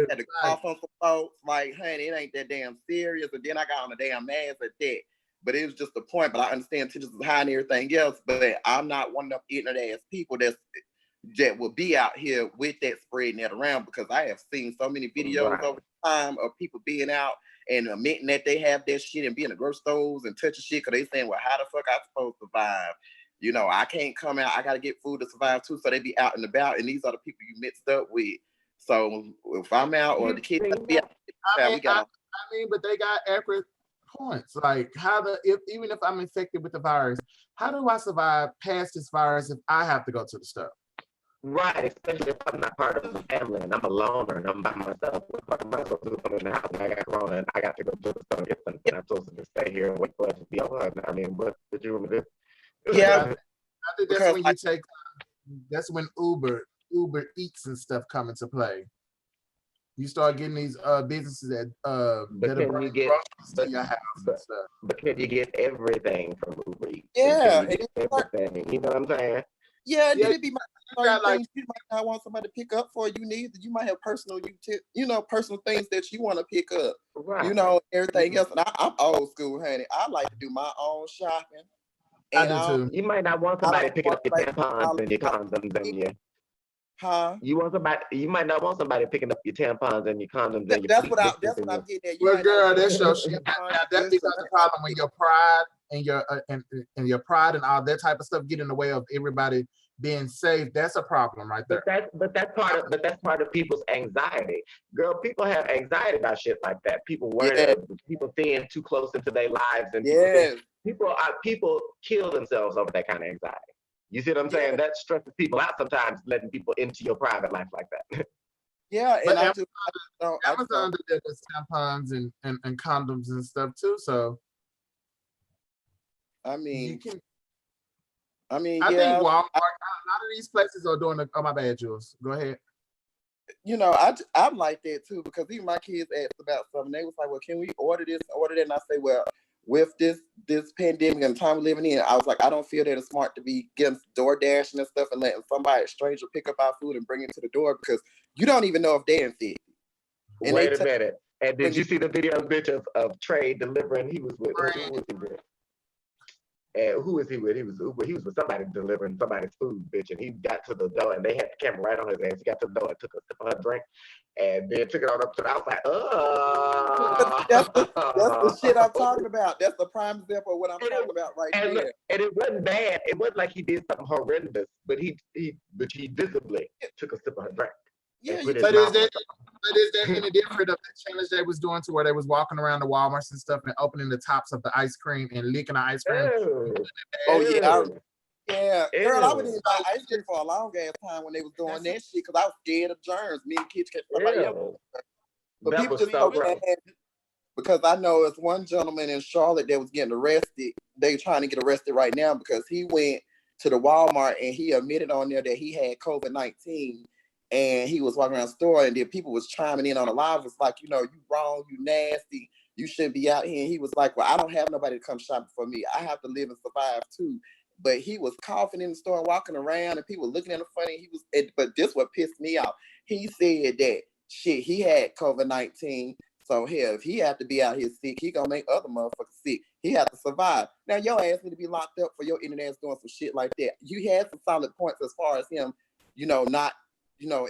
had to cough on some folks, like, honey, it ain't that damn serious. And then I got on a damn mask at that. But it was just the point. But I understand tensions is high and everything else. But I'm not one of them ignorant ass people that will be out here with that spreading that around, because I have seen so many videos over time of people being out and admitting that they have that shit and be in the grocery stores and touching shit, because they saying, well, how the fuck I supposed to survive? You know, I can't come out. I got to get food to survive too. So they be out and about, and these are the people you mixed up with. So if I'm out or the kids be out, but they got accurate points. Like even if I'm infected with the virus, how do I survive past this virus if I have to go to the store? Right, especially if I'm not part of the family and I'm a loner and I'm by myself. What am I supposed to do in the house and I got corona and I got to go to the store and get something? I'm supposed to just stay here and wait for it to be over. I mean, what did you want to do? Yeah, I think that's when that's when Uber Eats and stuff come into play. You start getting these businesses that are bringing groceries to your house and stuff. But can you get everything from Uber Eats? Yeah, everything. You know what I'm saying? Yeah, it'd be like you might not want somebody to pick up for you neither. You might have personal things that you want to pick up. Right. You know, everything else. And I'm old school, honey. I like to do my own shopping. I do too. You might not want somebody picking up your tampons and your condoms and your. You might not want somebody picking up your tampons and your condoms and your. That's what I'm getting at. Well, girl, that's your shit. That becomes a problem when your pride and your pride and all that type of stuff get in the way of everybody being safe. That's a problem right there. But that's part of people's anxiety. Girl, people have anxiety about shit like that. People worry, people seeing too close into their lives, and people kill themselves over that kind of anxiety. You see what I'm saying? That stresses people out sometimes, letting people into your private life like that. Yeah, but Amazon did tampons and condoms and stuff too. So I think Walmart, a lot of these places are doing oh my bad, Jules. Go ahead. You know, I'm like that too, because even my kids asked about something. They was like, well, can we order this, order that? And I say, well, with this pandemic and the time we're living in, I was like, I don't feel that it's smart to be getting DoorDash and stuff and letting a stranger pick up our food and bring it to the door, because you don't even know if they're infected. Wait a minute. And did you see the video, bitch, of Trey delivering? He was with. Who was he with? And who was he with? He was with somebody delivering somebody's food, bitch. And he got to the door, and they had the camera right on his ass. He got to the door and took a sip of her drink, and then took it on up to the outside. That's the shit I'm talking about. That's the prime example of what I'm talking about right and there. And it wasn't bad. It wasn't like he did something horrendous, but he visibly took a sip of her drink. Yeah, But is there any different of the challenge they was doing to where they was walking around the Walmarts and stuff and opening the tops of the ice cream and licking the ice cream? Yeah, girl, I wouldn't even buy ice cream for a long ass time when they was doing that shit because I was scared of germs. Me and kids catch somebody else. But people just so bad because I know it's one gentleman in Charlotte that was getting arrested. They trying to get arrested right now because he went to the Walmart and he admitted on there that he had COVID-19 and he was walking around the store and then people was chiming in on the live. Was like, you know, you wrong, you nasty, you shouldn't be out here. And he was like, well, I don't have nobody to come shopping for me. I have to live and survive too. But he was coughing in the store and walking around and people looking at him funny. But this what pissed me off. He said that shit, he had COVID-19. So hell, if he had to be out here sick, he gonna make other motherfuckers sick. He had to survive. Now your ass need to be locked up for your internet doing some shit like that. You had some solid points as far as him,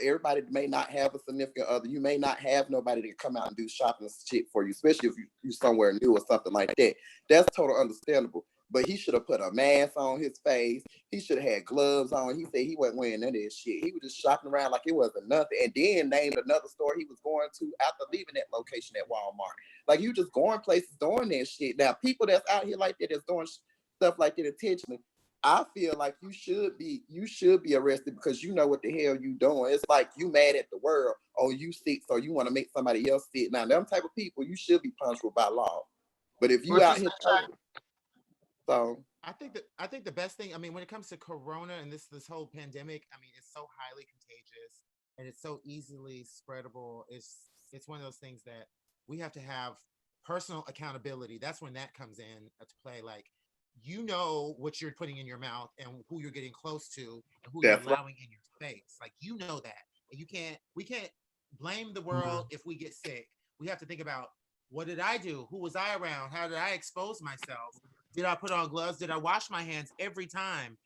everybody may not have a significant other. You may not have nobody to come out and do shopping and shit for you, especially if you somewhere new or something like that. That's totally understandable. But he should have put a mask on his face. He should have had gloves on. He said he wasn't wearing none of this shit. He was just shopping around like it wasn't nothing. And then named another store he was going to after leaving that location at Walmart. Like you just going places doing that shit. Now people that's out here like that that's doing stuff like that intentionally, I feel like you should be arrested because you know what the hell you doing. It's like you mad at the world. Oh, you sick, so you want to make somebody else sick. Now them type of people you should be punishable by law. But if you out here so I think the best thing, I mean, when it comes to Corona and this whole pandemic, I mean, it's so highly contagious and it's so easily spreadable. It's one of those things that we have to have personal accountability. That's when that comes in to play. Like, you know what you're putting in your mouth and who you're getting close to and who you're allowing in your face. Like, you know that. And we can't blame the world if we get sick. We have to think about, what did I do? Who was I around? How did I expose myself? Did I put on gloves? Did I wash my hands every time?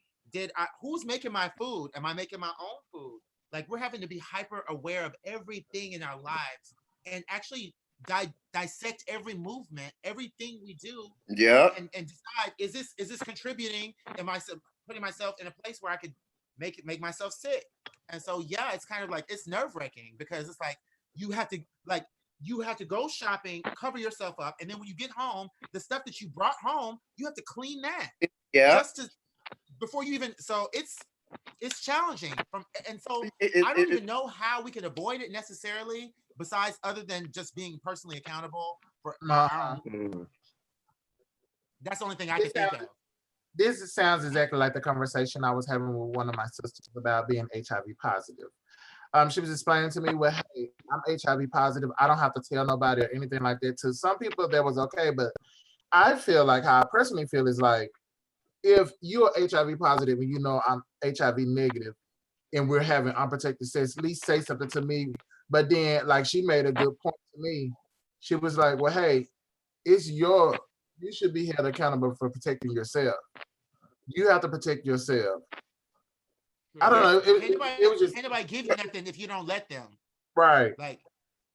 Who's making my food? Am I making my own food? Like, we're having to be hyper aware of everything in our lives and actually dissect every movement, everything we do. Yeah. And decide, is this contributing? Am I putting myself in a place where I could make myself sick? And so, yeah, it's kind of like, it's nerve-wracking because it's like, you have to go shopping, cover yourself up, and then when you get home, the stuff that you brought home, you have to clean that. Yeah. Before you even. So it's challenging. I don't even know how we can avoid it necessarily, besides other than just being personally accountable for. That's the only thing I can think of. This sounds exactly like the conversation I was having with one of my sisters about being HIV positive. She was explaining to me, well, hey, I'm HIV positive. I don't have to tell nobody or anything like that. To some people, that was okay. But I feel like how I personally feel is like, if you're HIV positive and you know I'm HIV negative and we're having unprotected sex, at least say something to me. But then, like, she made a good point to me. She was like, well, hey, you should be held accountable for protecting yourself. You have to protect yourself. I don't know. It was just, anybody give you nothing if you don't let them. Right. Like,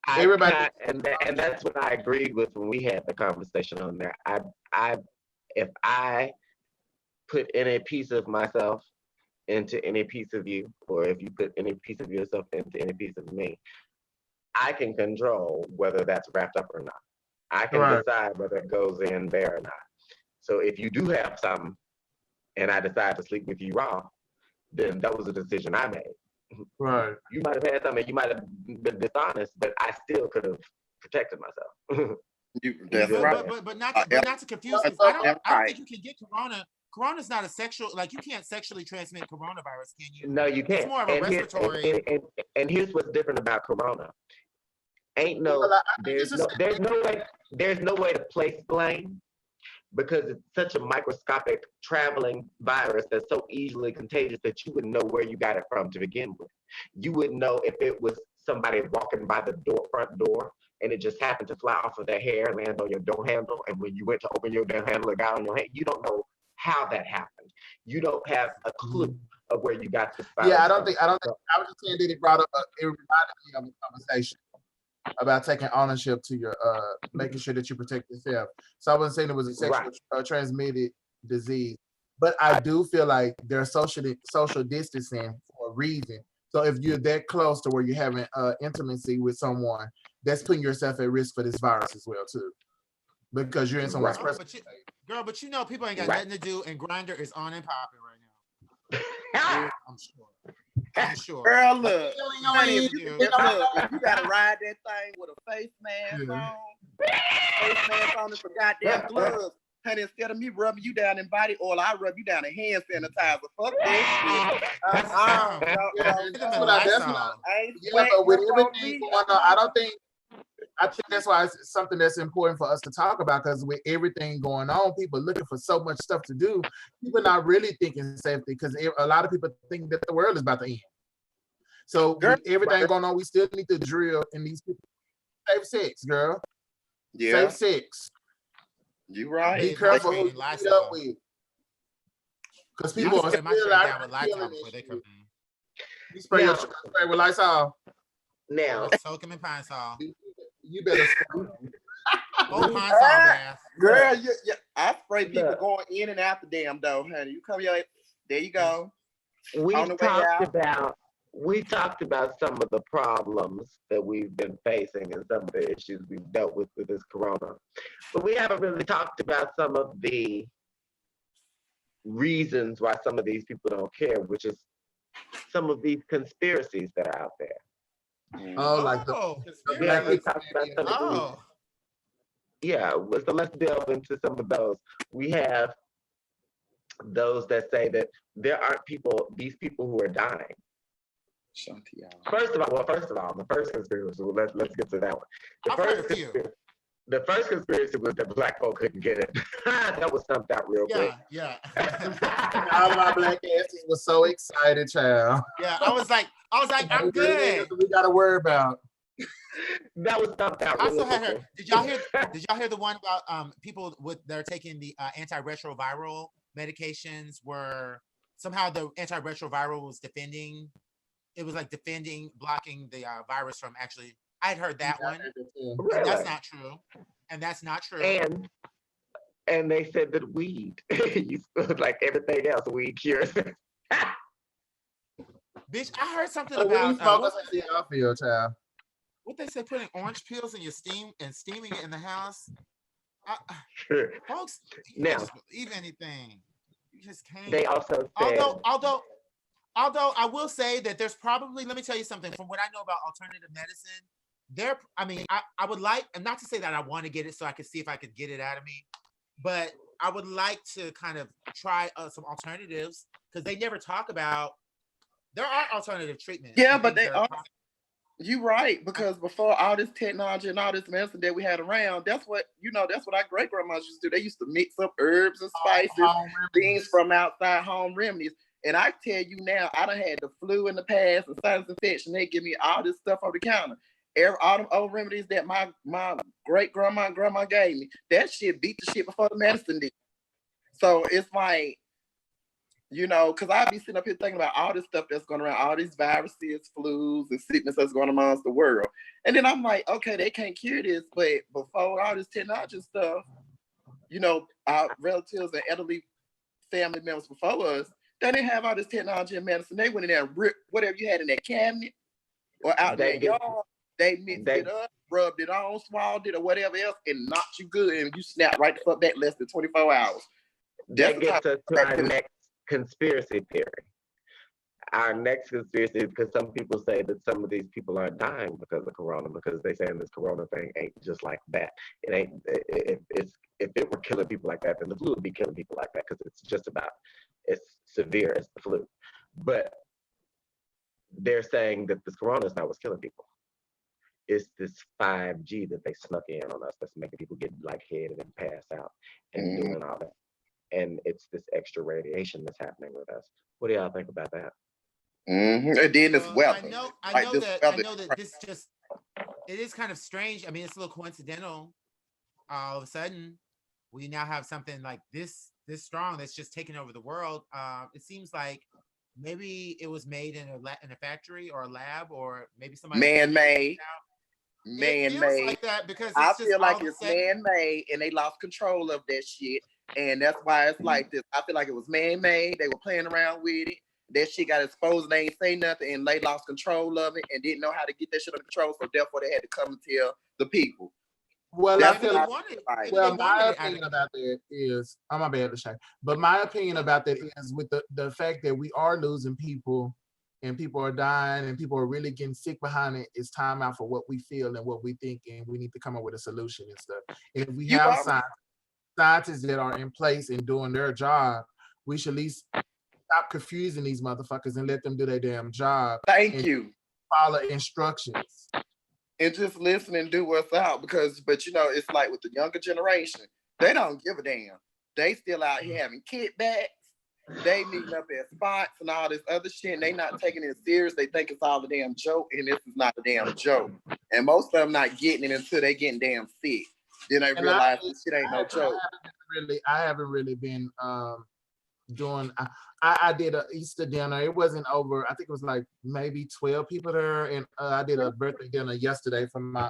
everybody, and that's what I agreed with when we had the conversation on there. If I put any piece of myself into any piece of you, or if you put any piece of yourself into any piece of me, I can control whether that's wrapped up or not. I can decide whether it goes in there or not. So if you do have something, and I decide to sleep with you raw, then that was a decision I made. Right. You might have had something, you might have been dishonest, but I still could have protected myself. But not to confuse things. I don't think you can get corona. Corona's not a sexual, like, you can't sexually transmit coronavirus, can you? No, you can't. It's more of a respiratory. And here's what's different about corona. There's no way to place blame, because it's such a microscopic traveling virus that's so easily contagious that you wouldn't know where you got it from to begin with. You wouldn't know if it was somebody walking by the front door and it just happened to fly off of their hair and land on your door handle. And when you went to open your door handle, it got on your hand. You don't know how that happened. You don't have a clue of where you got this virus. Yeah, I don't think. I was just saying that it brought up. It reminded me of a conversation about taking ownership to your, making sure that you protect yourself. So I wasn't saying it was a sexual transmitted disease, but I do feel like there's social distancing for a reason. So if you're that close to where you're having intimacy with someone, that's putting yourself at risk for this virus as well too, because you're in someone's presence. Girl, but you know people ain't got nothing to do, and Grindr is on and popping right now. I'm sure. Girl, look, honey, if you gotta ride that thing with a face mask on and some goddamn gloves. Honey, instead of me rubbing you down in body oil, I rub you down in hand sanitizer. Fuck that shit. But with everything going on, I think that's why it's something that's important for us to talk about, because with everything going on, people looking for so much stuff to do. People not really thinking safety, because a lot of people think that the world is about to end. So with everything going on, we still need to drill in these people. Safe sex, girl. Yeah. Safe sex. You right. Be careful who you meet up with. Because people are still out killing this shit. You spray your spray with Lysol. Now, soak them in Pine Sol. You better spray. Pine Sol bath. Girl, I spray people going in and out the damn door, honey. You come here, there you go. We talked about some of the problems that we've been facing and some of the issues we've dealt with this corona. But we haven't really talked about some of the reasons why some of these people don't care, which is some of these conspiracies that are out there. Oh, like so let's delve into some of those. We have those that say that there aren't these people who are dying. First of all, the first conspiracy, let's get to that one. The first conspiracy was that black folk couldn't get it. That was stumped out real quick. Yeah. All my black asses was so excited, child. Yeah, I was like, I'm good. We got to worry about. That was stumped out. I also had heard. Did y'all hear the one about people that are taking the antiretroviral medications, where somehow the antiretroviral was defending? It was like blocking the virus from actually. I had heard that one. Really? That's not true. And that's not true. And they said that weed, like everything else, weed cures. Bitch, I heard something about child. What they say, putting orange peels in your steaming it in the house. Folks, you just believe anything. You just can't. They also said, although I will say that there's probably, let me tell you something, from what I know about alternative medicine, I would like, and not to say that I want to get it so I could see if I could get it out of me, but I would like to kind of try some alternatives, because they never talk about, there are alternative treatments. Yeah, but they are. You're right, because before all this technology and all this medicine that we had around, that's what our great grandmas used to do. They used to mix up herbs and spices, things from outside, home remedies. And I tell you now, I done had the flu in the past and sinus infection. They give me all this stuff on the counter. All them old remedies that my great grandma and grandma gave me, that shit beat the shit before the medicine did. So it's like, because I be sitting up here thinking about all this stuff that's going around, all these viruses, flus, and sickness that's going amongst the world. And then I'm like, okay, they can't cure this, but before all this technology stuff, our relatives and elderly family members before us, they didn't have all this technology and medicine. They went in there and ripped whatever you had in that cabinet or out in that yard. They mixed it up, rubbed it on, swallowed it, or whatever else, and knocked you good, and you snap right the fuck back less than 24 hours. That gets us to our next conspiracy theory. Our next conspiracy, because some people say that some of these people aren't dying because of corona, because they saying this corona thing ain't just like that. It ain't. If it were killing people like that, then the flu would be killing people like that, because it's just about as severe as the flu. But they're saying that this corona is not what's killing people. It's this 5G that they snuck in on us that's making people get lightheaded and pass out and doing all that. And it's this extra radiation that's happening with us. What do y'all think about that? And then this weather. I know that this just, it is kind of strange. I mean, it's a little coincidental. All of a sudden, we now have something like this this strong that's just taking over the world. It seems like maybe it was made in a factory or a lab, or maybe somebody Man-made. It feels like that because I it's just feel like all of a it's sudden- man-made and they lost control of that shit. And that's why it's like this. I feel like it was man-made. They were playing around with it. That shit got exposed and they ain't say nothing and they lost control of it and didn't know how to get that shit under control. So therefore they had to come and tell the people. Well, That's I feel what I like, feel like. well, my opinion about that is, I'm not bad to say, but my opinion about that is with the fact that we are losing people and people are dying and people are really getting sick behind it, it's time out for what we feel and what we think, and we need to come up with a solution and stuff. And if we have scientists that are in place and doing their job, we should at least stop confusing these motherfuckers and let them do their damn job. Thank you. Follow instructions. And just listen and do what's out but you know, it's like with the younger generation, they don't give a damn. They still out here having kickbacks. They meeting up at spots and all this other shit, and they not taking it serious. They think it's all a damn joke, and this is not a damn joke. And most of them not getting it until they getting damn sick. Then they realize this shit ain't no joke. I haven't really been doing. I did an Easter dinner. It wasn't over. I think it was like maybe 12 people there, and I did a birthday dinner yesterday for my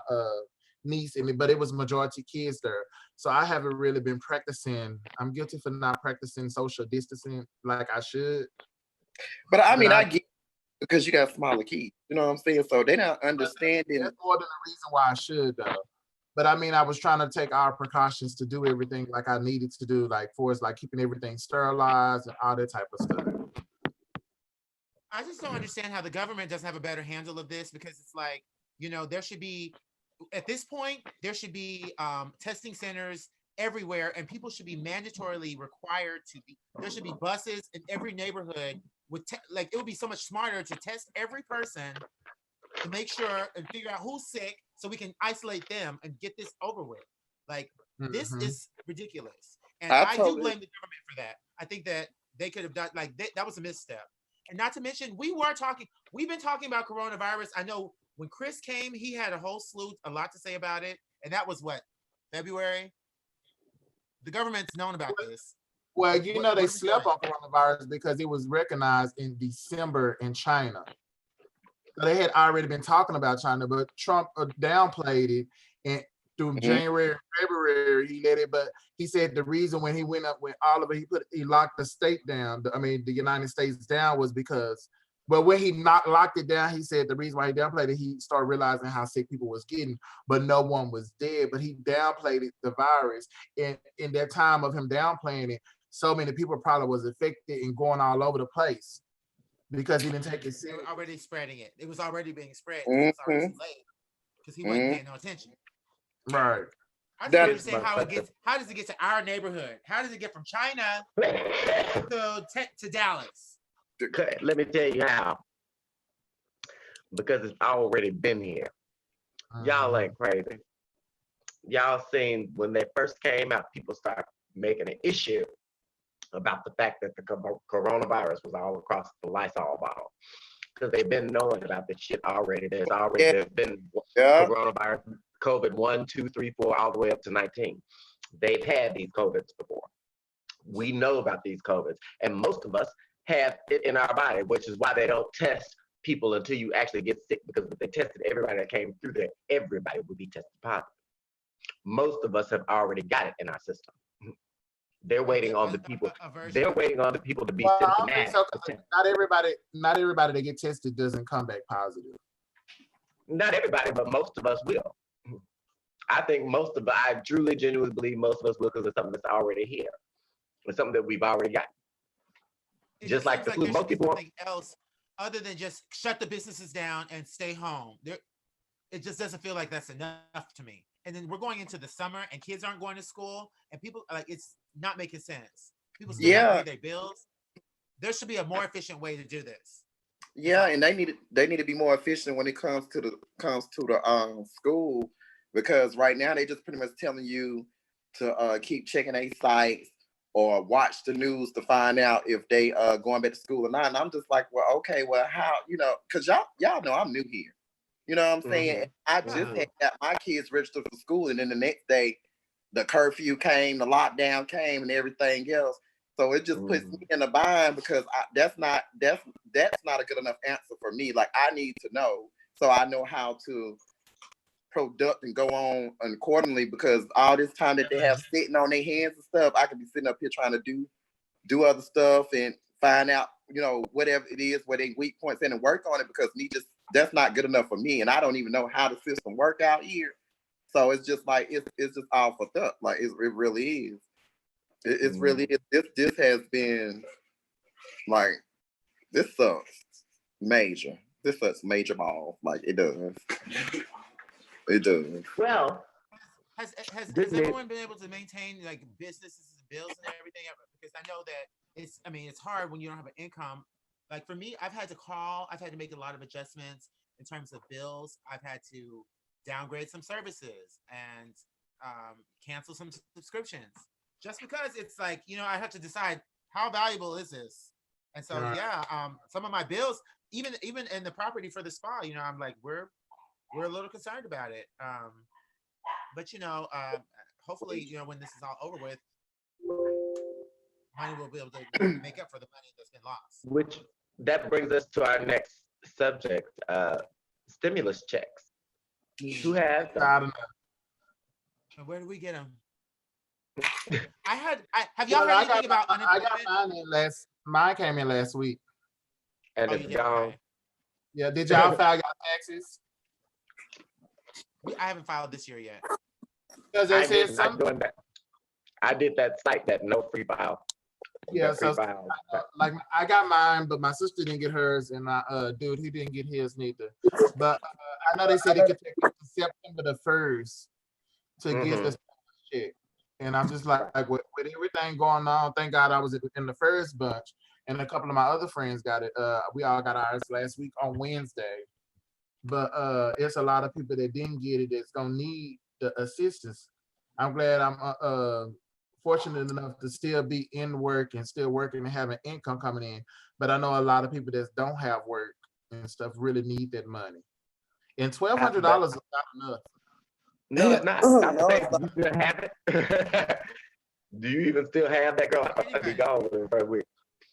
niece, but it was majority kids there. So I haven't really been practicing. I'm guilty for not practicing social distancing like I should. But I mean, I get because you got smaller kids. You know what I'm saying? So they're not understanding. That's more than the reason why I should though. But I mean, I was trying to take our precautions to do everything like I needed to do, like for us, like keeping everything sterilized and all that type of stuff. I just don't understand how the government doesn't have a better handle of this, because it's like, you know, there should be, at this point, there should be testing centers everywhere, and people should be mandatorily required to be, there should be buses in every neighborhood with, like, it would be so much smarter to test every person to make sure and figure out who's sick so we can isolate them and get this over with. Like, this is ridiculous. And I do blame the government for that. I think that they could have done, like, that was a misstep. And not to mention, we've been talking about coronavirus. I know when Chris came, he had a lot to say about it. And that was what, February? The government's known about this. Well, you know, they slept on coronavirus because it was recognized in December in China. So they had already been talking about China, but Trump downplayed it. And through January, February, he let it. But he said the reason when he went up with Oliver, he locked the state down. The United States down was because, but when he locked it down, he said the reason why he downplayed it, he started realizing how sick people was getting, but no one was dead. But he downplayed the virus. And in that time of him downplaying it, so many people probably was affected and going all over the place because he didn't take it serious. They were already spreading it. It was already being spread. It was already too late because he wasn't paying no attention. Right. I just understand how it gets. How does it get to our neighborhood? How does it get from China to Dallas? Let me tell you how. Because it's already been here. Y'all ain't crazy. Y'all seen when they first came out, people started making an issue about the fact that the coronavirus was all across the Lysol bottle. Because they've been knowing about this shit already. There's been coronavirus, COVID 1, 2, 3, 4, all the way up to 19. They've had these COVIDs before. We know about these COVIDs, and most of us have it in our body, which is why they don't test people until you actually get sick, because if they tested everybody that came through there, everybody would be tested positive. Most of us have already got it in our system. They're waiting on the people. They're waiting on the people to be symptomatic. Not everybody that get tested doesn't come back positive. Not everybody, but most of us will. I think I truly, genuinely believe most of us will, because it's something that's already here. It's something that we've already got. Just like the flu. Most people something else other than just shut the businesses down and stay home. It just doesn't feel like that's enough to me. And then we're going into the summer and kids aren't going to school and people it's not making sense. People still have to pay their bills. There should be a more efficient way to do this. Yeah, and they need to be more efficient when it comes to the school, because right now they just pretty much telling you to keep checking their sites or watch the news to find out if they going back to school or not. And I'm just like, well, okay, well, how, because y'all know I'm new here. You know what I'm saying? I just had got my kids registered for school, and then the next day, the curfew came, the lockdown came, and everything else. So it just puts me in a bind because that's not a good enough answer for me. Like I need to know so I know how to product and go on accordingly, because all this time that they have sitting on their hands and stuff, I could be sitting up here trying to do other stuff and find out, whatever it is, where they weak points in and work on it, because that's not good enough for me. And I don't even know how the system work out here. So it's just like, it's just all fucked up. Like it really is. It's really, this has been like, this sucks major. This sucks major ball. Like it does. It does. Well, has everyone been able to maintain like businesses and bills and everything? Because I know that it's hard when you don't have an income. Like for me, I've had to make a lot of adjustments in terms of bills. I've had to downgrade some services and cancel some subscriptions, just because it's like, I have to decide how valuable is this. And so some of my bills, even in the property for the spa, I'm like, we're a little concerned about it. But hopefully, when this is all over with, money will be able to make up for the money that's been lost. Which that brings us to our next subject, stimulus checks. Who has them? I don't know. Where do we get them? Have y'all heard anything about unemployment? I got mine came in last week. And it's gone. Okay. Yeah, did y'all file your taxes? I haven't filed this year yet. Because they said something. I did that site, that no free file. Yeah, so like I got mine, but my sister didn't get hers, and dude, he didn't get his neither. But I know they said it could take up to September the 1st to get the check. And I'm just like with everything going on, thank God I was in the first bunch, and a couple of my other friends got it. We all got ours last week on Wednesday. But it's a lot of people that didn't get it that's gonna need the assistance. I'm glad I'm fortunate enough to still be in work and still working and having income coming in. But I know a lot of people that don't have work and stuff really need that money. And $1,200 is not enough. No, it's not. I'm saying, do you still have it? Do you even still have that, girl? I thought be gone within the first week.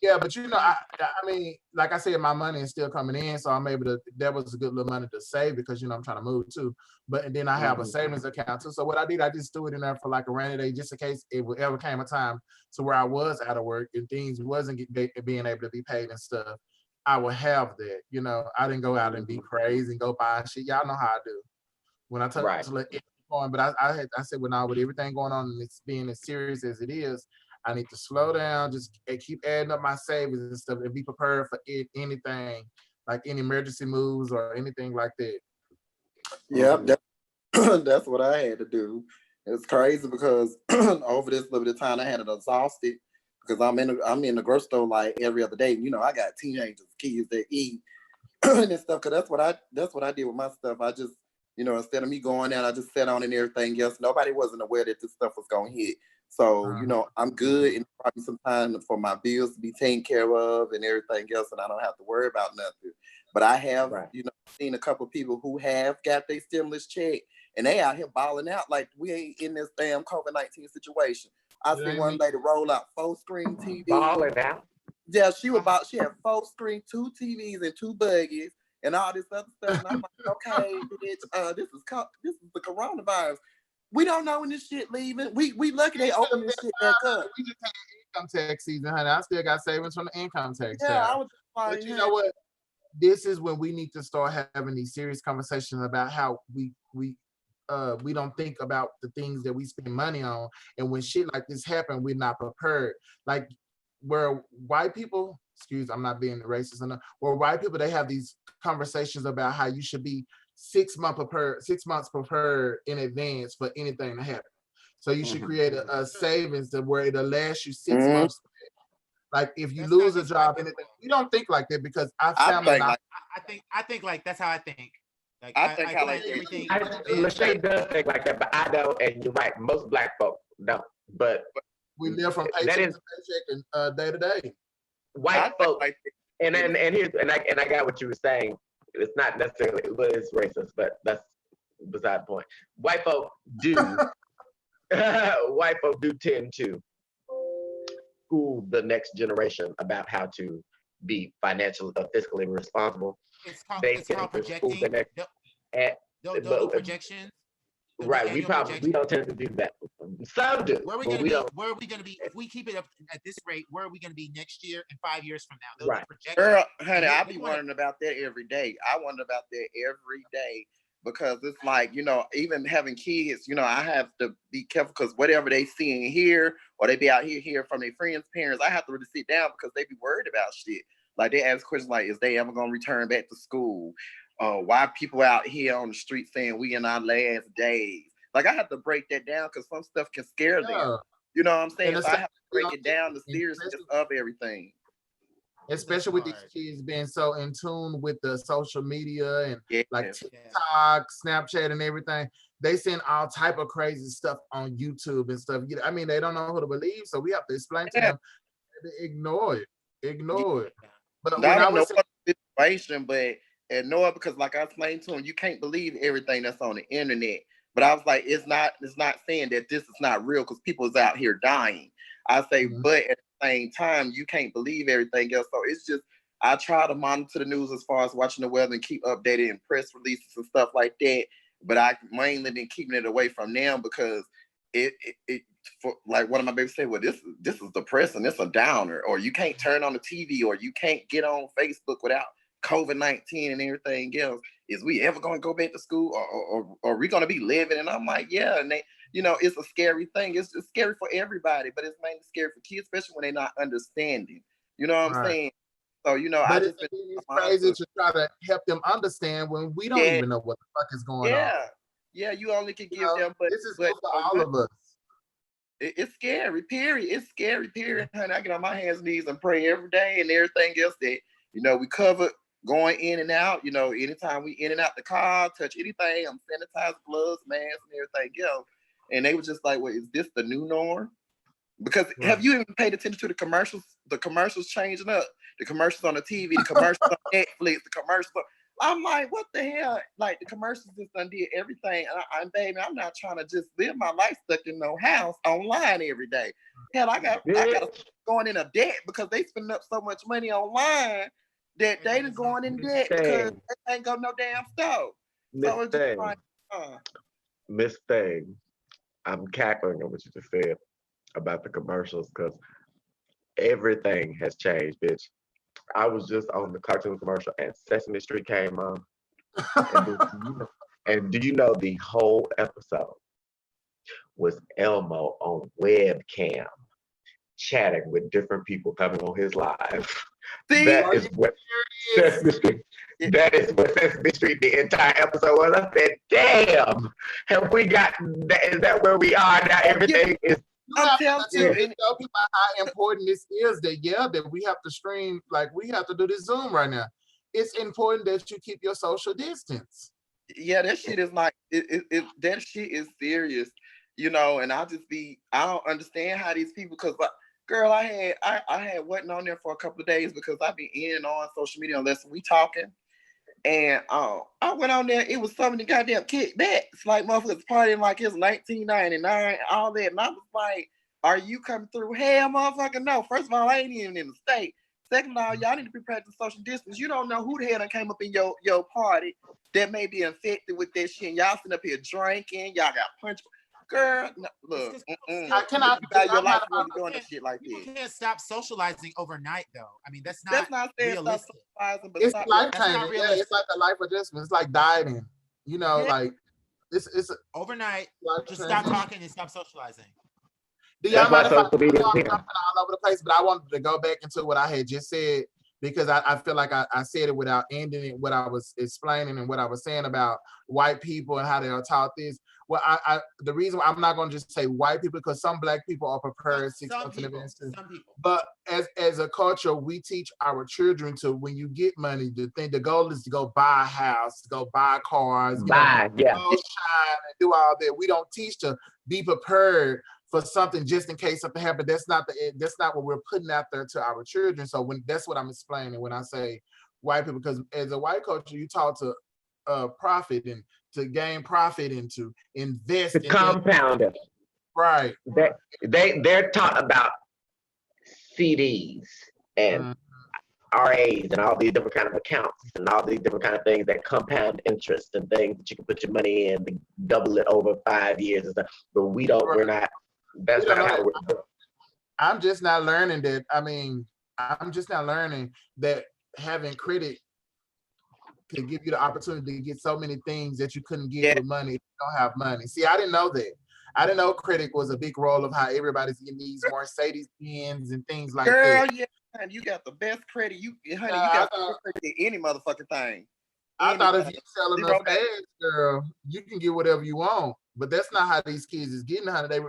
Yeah, but I mean, like I said, my money is still coming in, so I'm able to. That was a good little money to save because I'm trying to move too. And then I have a savings account too. So what I did, I just threw it in there for like a rainy day, just in case it would ever came a time to where I was out of work and things wasn't being able to be paid and stuff. I would have that. I didn't go out and be crazy and go buy shit. Y'all know how I do. When I took to let it going, but I said, well, now with everything going on and it's being as serious as it is, I need to slow down, just keep adding up my savings and stuff, and be prepared for anything, like any emergency moves or anything like that. Yep, that's what I had to do. It's crazy because over this little bit of time, I had it exhausted because I'm in the grocery store like every other day. I got teenagers, kids that eat and stuff. Cause that's what I did with my stuff. I just, instead of me going out, I just sat on and everything else. Nobody wasn't aware that this stuff was gonna hit. So, I'm good, and probably some time for my bills to be taken care of and everything else, and I don't have to worry about nothing. But I have, seen a couple of people who have got their stimulus check, and they out here balling out like we ain't in this damn COVID-19 situation. I seen one lady roll out 4-screen TV. Balling out? Yeah, she had 4-screen, 2 TVs and 2 buggies and all this other stuff. And I'm like, okay, bitch, this is the coronavirus. We don't know when this shit leaving. We lucky they open this shit back up. We just had income tax season, honey. I still got savings from the income tax. Yeah, I was just like, but you know what? This is when we need to start having these serious conversations about how we don't think about the things that we spend money on, and when shit like this happen, we're not prepared. Like where white people, I'm not being racist enough, where white people, they have these conversations about how you should be 6 months prepared in advance for anything to happen. So you should create a savings to where it'll last you 6 months. Like if you lose a job, anything, we don't think like that because I think like that's how I think. Like I think I like everything. Lachey does think like that, but I don't, and you're right. Most Black folk don't. But we live from paycheck to paycheck and day to day. White folk, and I got what you were saying. It's not necessarily, but it's racist, but that's beside the point. White folk do. White folk do tend to school the next generation about how to be financially, fiscally responsible. It's They called tend to school the projecting. next, at, They'll do but projections. They'll do right, we annual probably don't projections. tend to do that. Some do, Where are we but going to we be? don't. Where are we going to be if we keep it up at this rate? Where are we going to be next year and 5 years from now? They'll do Right. projections. Girl, honey, And I they be wanna- wondering about that every day. I wonder about that every day because it's like, even having kids, I have to be careful because whatever they see and hear, or they be out here from their friends' parents, I have to really sit down because they be worried about shit. Like they ask questions like, is they ever gonna return back to school? Why people out here on the street saying we in our last days? Like I have to break that down because some stuff can scare them. You know what I'm saying? And So I have to break it down, the especially- seriousness of everything. Especially with these kids being so in tune with the social media and like Yeah. TikTok, Snapchat, and everything. They send all type of crazy stuff on YouTube and stuff. I mean, they don't know who to believe, so we have to explain to them to ignore it. Ignore it. But when I I don't know was what the situation, but ignore it because, like I explained to him, you can't believe everything that's on the internet. But I was like, it's not saying that this is not real because people is out here dying. I say, but at the same time, you can't believe everything else. So it's just I try to monitor the news as far as watching the weather and keep updated in press releases and stuff like that. But I mainly been keeping it away from them because it for like one of my babies said, well, this is depressing, it's a downer, or you can't turn on the TV, or you can't get on Facebook without COVID-19 and everything else. Is we ever going to go back to school, or are we going to be living? And I'm like, yeah. And they, it's a scary thing. It's scary for everybody, but it's mainly scary for kids, especially when they're not understanding. You know what I'm saying? So, I just it's crazy to try to help them understand when we don't even know what the fuck is going on. Yeah, you only can give them, but this is for all of us. It's scary, period. It's scary, period. Honey, I get on my hands and knees and pray every day and everything else that, we cover going in and out, anytime we in and out the car, touch anything, I'm sanitized, gloves, masks, and everything else. And they were just like, well, is this the new norm? Because have you even paid attention to the commercials? The commercials changing up. The commercials on the TV, the commercials on Netflix, the commercials. I'm like, what the hell? Like the commercials just done did everything. And baby, I'm not trying to just live my life stuck in no house online every day. Hell, I got going in a debt because they spending up so much money online that they done going in debt because they ain't got no damn stove. So it's just like, Miss Thing, I'm cackling at what you just said about the commercials because everything has changed, bitch. I was just on the cartoon commercial and Sesame Street came on. And do you know the whole episode was Elmo on webcam chatting with different people coming on his live. That is what Sesame Street. That is what Sesame Street the entire episode was. I said, damn, have we got that? Is that where we are now? Everything is. I'm telling you, and tell people how important this is. That we have to stream, like we have to do this Zoom right now. It's important that you keep your social distance. Yeah, that shit is like that shit is serious, And I don't understand how these people, because girl, I had wasn't on there for a couple of days because I be in and on social media unless we talking. And I went on there, it was some of the goddamn kickbacks, like motherfuckers partying like it's 1999, all that. And I was like, are you coming through? Hell, motherfucker, no. First of all, I ain't even in the state. Second of all, y'all need to be practicing social distance. You don't know who the hell that came up in your party that may be infected with that shit. And y'all sitting up here drinking, y'all got punched. Girl, no, look, your life when you're doing this shit like people this. can't stop socializing overnight, though. I mean, that's not saying realistic. But it's lifetime. Yeah, it's like a life adjustment. It's like dieting. Like it's overnight. Just stop talking and stop socializing. Do y'all mind if I'm jumping all over the place? But I wanted to go back into what I had just said because I feel like I said it without ending it, what I was explaining and what I was saying about white people and how they are taught this. Well, the reason I'm not going to just say white people because some black people are prepared 6 months in advance too. Some people. But as a culture, we teach our children to, when you get money, the goal is to go buy a house, to go buy cars, go shine and do all that. We don't teach to be prepared for something just in case something happens. That's not what we're putting out there to our children. So that's what I'm explaining when I say white people, because as a white culture, you taught to profit and to gain profit and to invest to compound it. Right. They're taught about CDs and RAs and all these different kind of accounts and all these different kind of things that compound interest and things that you can put your money in to double it over 5 years and stuff. But we're not, that's not how we're. I'm just not learning that. I mean, I'm just not learning that having credit could give you the opportunity to get so many things that you couldn't get with money if you don't have money. See, I didn't know that. I didn't know credit was a big role of how everybody's getting these Mercedes Benz and things like that. Girl, yeah, you got the best credit. Honey, you got the best credit in any motherfucking thing. I thought if you sell enough ads, girl, you can get whatever you want. But that's not how these kids is getting, honey. They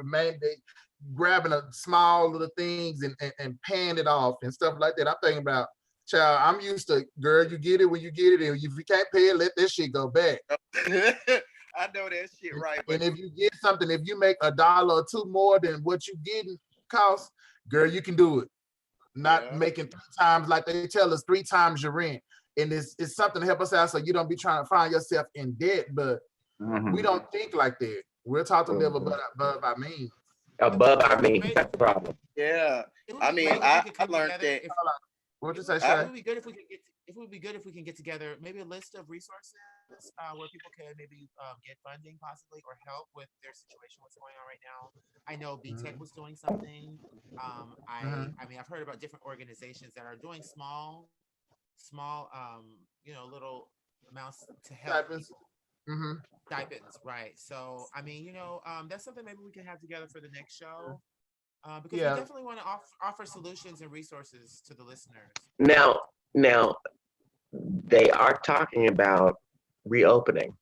grabbing a small little things and paying it off and stuff like that. I'm thinking about, child, I'm used to, girl, you get it when you get it. And if you can't pay it, let that shit go back. I know that shit, right? And if you get something, if you make $1 or $2 more than what you getting cost, girl, you can do it. Not making 3 times, like they tell us, 3 times your rent. And it's something to help us out so you don't be trying to find yourself in debt. But we don't think like that. We're taught to live above our means. Above our means, that's the problem. Yeah. I mean, I learned that. What'd you say, It Shay? would be good if we could get. It would be good if we can get together maybe a list of resources where people can maybe get funding possibly or help with their situation, what's going on right now. I know BTech was doing something. I mean, I've heard about different organizations that are doing small, little amounts to help. Stipends, right? So, I mean, that's something maybe we can have together for the next show. Because we definitely want to offer solutions and resources to the listeners. Now, they are talking about reopening.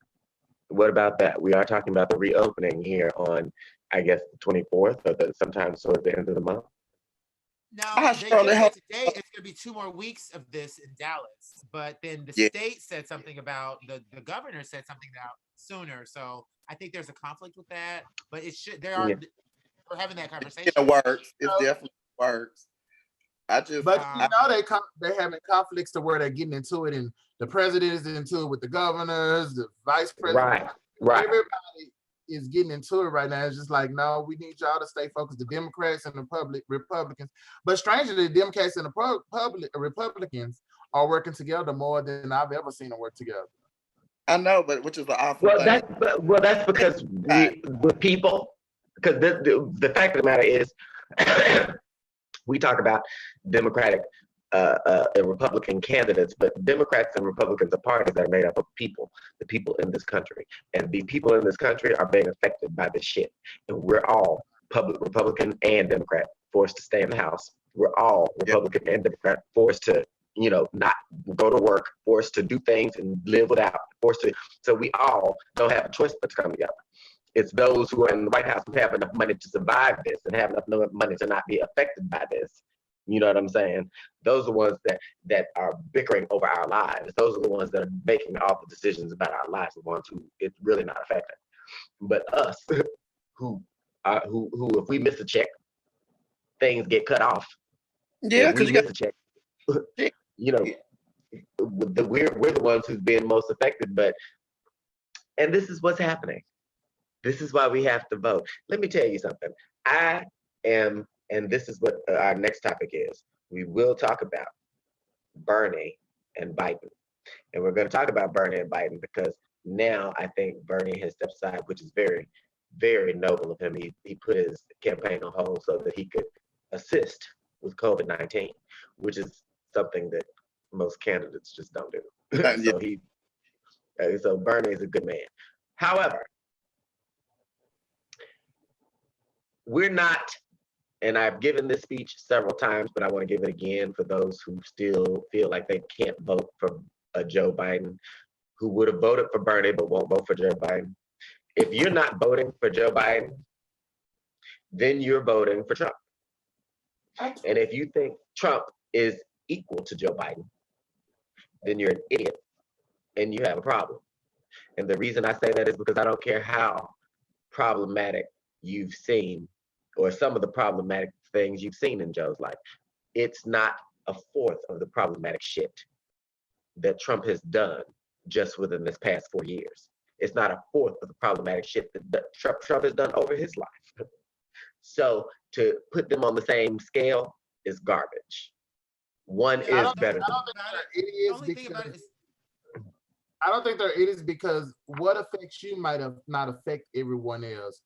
What about that? We are talking about the reopening here on, I guess, the 24th or sometime towards the end of the month. Now, today it's going to be 2 more weeks of this in Dallas, but then the state said something about the governor said something about sooner. So I think there's a conflict with that, but it should. We're having that conversation. It works. It definitely works. But they're having conflicts to where they're getting into it, and the president is into it with the governors, the vice president. Right. Everybody is getting into it right now. It's just like, no, we need y'all to stay focused. The Democrats and the Republicans, but strangely, the Democrats and the Republicans are working together more than I've ever seen them work together. I know, but which is the awful thing. That's because with people. Because the fact of the matter is, we talk about Democratic and Republican candidates, but Democrats and Republicans are parties that are made up of people, the people in this country. And the people in this country are being affected by this shit. And we're all Republican and Democrat forced to stay in the house. We're all Republican and Democrat forced to, not go to work, forced to do things and live without, so we all don't have a choice but to come together. It's those who are in the White House who have enough money to survive this and have enough money to not be affected by this. You know what I'm saying? Those are the ones that are bickering over our lives. Those are the ones that are making all the decisions about our lives, the ones who it's really not affecting. But us, who if we miss a check, things get cut off. Yeah, because you miss a check. We're the ones who's being most affected. And this is what's happening. This is why we have to vote. Let me tell you something. And this is what our next topic is. We will talk about Bernie and Biden. And we're going to talk about Bernie and Biden because now I think Bernie has stepped aside, which is very, very noble of him. He put his campaign on hold so that he could assist with COVID-19, which is something that most candidates just don't do. So Bernie is a good man. However, we're not, and I've given this speech several times, but I want to give it again for those who still feel like they can't vote for Joe Biden, who would have voted for Bernie but won't vote for Joe Biden. If you're not voting for Joe Biden, then you're voting for Trump. And if you think Trump is equal to Joe Biden, then you're an idiot and you have a problem. And the reason I say that is because I don't care how problematic you've seen or some of the problematic things you've seen in Joe's life. It's not a fourth of the problematic shit that Trump has done just within this past 4 years. It's not a fourth of the problematic shit that Trump has done over his life. So to put them on the same scale is garbage. One I is don't better. think they're idiots because I don't think they're idiots because what affects you might have not affect everyone else.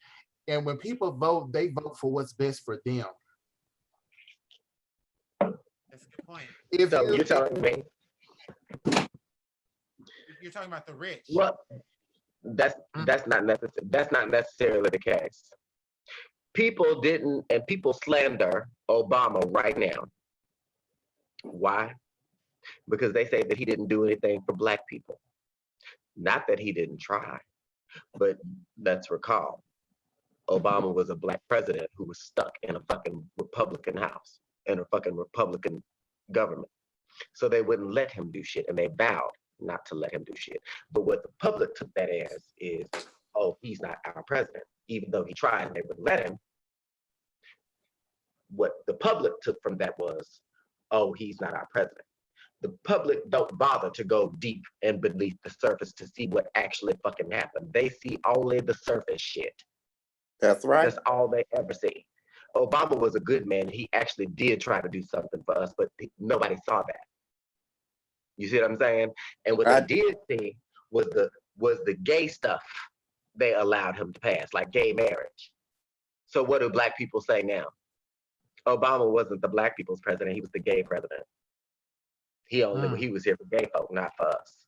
And when people vote, they vote for what's best for them. That's a good point. If So you, you're telling me, You're talking about the rich. well, that's not necessarily the case. People didn't, and people slander Obama right now. Why? Because they say that he didn't do anything for Black people. Not that he didn't try, but let's recall, Obama was a Black president who was stuck in a fucking Republican house, in a fucking Republican government. So they wouldn't let him do shit, and they vowed not to let him do shit. But what the public took that as is, oh, he's not our president, even though he tried and they wouldn't let him. What the public took from that was, oh, he's not our president. The public don't bother to go deep and beneath the surface to see what actually fucking happened. They see only the surface shit. That's right. That's all they ever see. Obama was a good man. He actually did try to do something for us, but nobody saw that. You see what I'm saying? And what they did see was the gay stuff they allowed him to pass, like gay marriage. So what do Black people say now? Obama wasn't the Black people's president. He was the gay president. He was here for gay folk, not for us.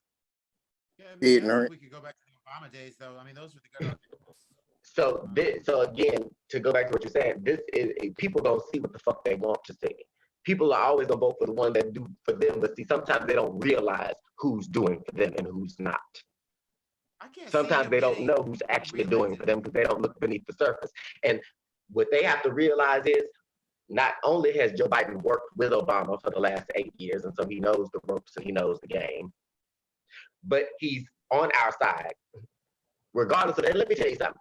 Yeah, I mean, we could go back to the Obama days, though. I mean, those were the good ones. So again, to go back to what you're saying, this is people don't see what the fuck they want to see. People are always gonna vote for the one that do for them, but see, sometimes they don't realize who's doing for them and who's not. Sometimes they don't know who's actually doing for them because they don't look beneath the surface. And what they have to realize is, not only has Joe Biden worked with Obama for the last 8 years, and so he knows the ropes and he knows the game, but he's on our side, regardless of that. Let me tell you something.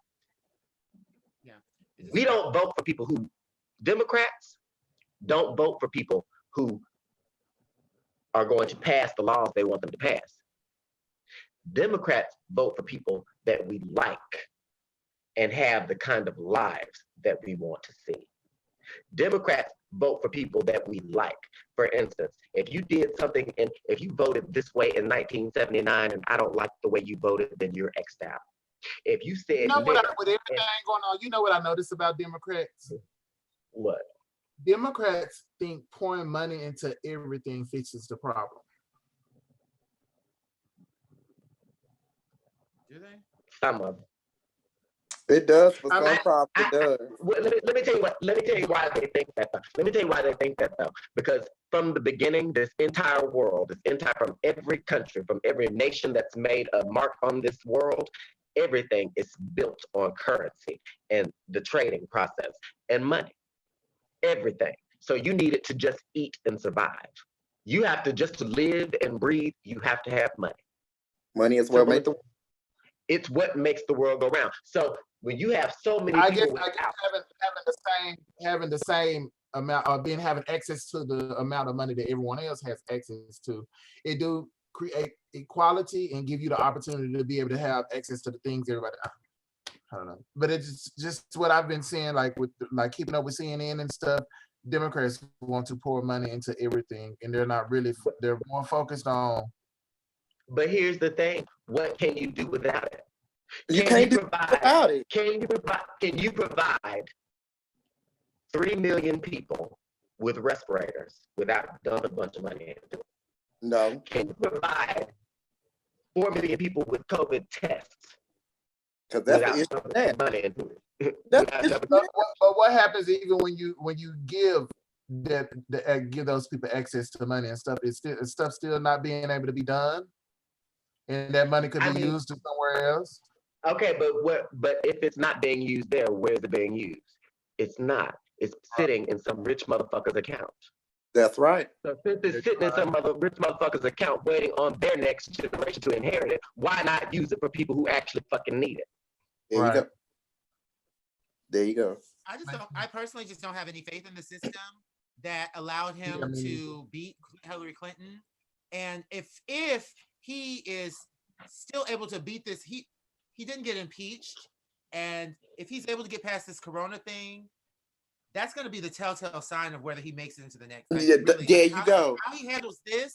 Yeah. We don't vote for people who, Democrats don't vote for people who are going to pass the laws they want them to pass. Democrats vote for people that we like and have the kind of lives that we want to see. Democrats vote for people that we like. For instance, if you did something and if you voted this way in 1979 and I don't like the way you voted, then you're X'd out. If you said, you know what, with everything going on, you know what I noticed about Democrats? What? Democrats think pouring money into everything fixes the problem. Do they? Some of them. It does for some problems. It does. Let me tell you what. Let me tell you why they think that. Let me tell you why they think that though. Because from the beginning, this entire world, from every country, from every nation that's made a mark on this world, everything is built on currency and the trading process and money. Everything. So you need it to just eat and survive. You have to just to live and breathe. You have to have money. Money is what makes the. It's what makes the world go round. So when you have so many people having the same amount or having access to the amount of money that everyone else has access to, it do create equality and give you the opportunity to be able to have access to the things everybody. I don't know, but it's just what I've been seeing, like with like keeping up with CNN and stuff. Democrats want to pour money into everything, and they're not really. They're more focused on. But here's the thing: what can you do without it? You can't do without it. Can you provide 3 million people with respirators without dumping a bunch of money into it? No. Can you provide 4 million people with COVID tests? Because that's the issue. Money into it. But what happens even when you give give those people access to money and stuff? Is stuff still not being able to be done, and that money could be used to somewhere else? Okay, but if it's not being used there, where's it being used? It's not. It's sitting in some rich motherfucker's account. That's right. So since it's sitting in some other rich motherfucker's account waiting on their next generation to inherit it, why not use it for people who actually fucking need it? There you go. There you go. I personally just don't have any faith in the system that allowed him to beat Hillary Clinton. And if he is still able to beat this, he didn't get impeached. And if he's able to get past this corona thing, that's going to be the telltale sign of whether he makes it into the next. Yeah, really, there like, you go. How he handles this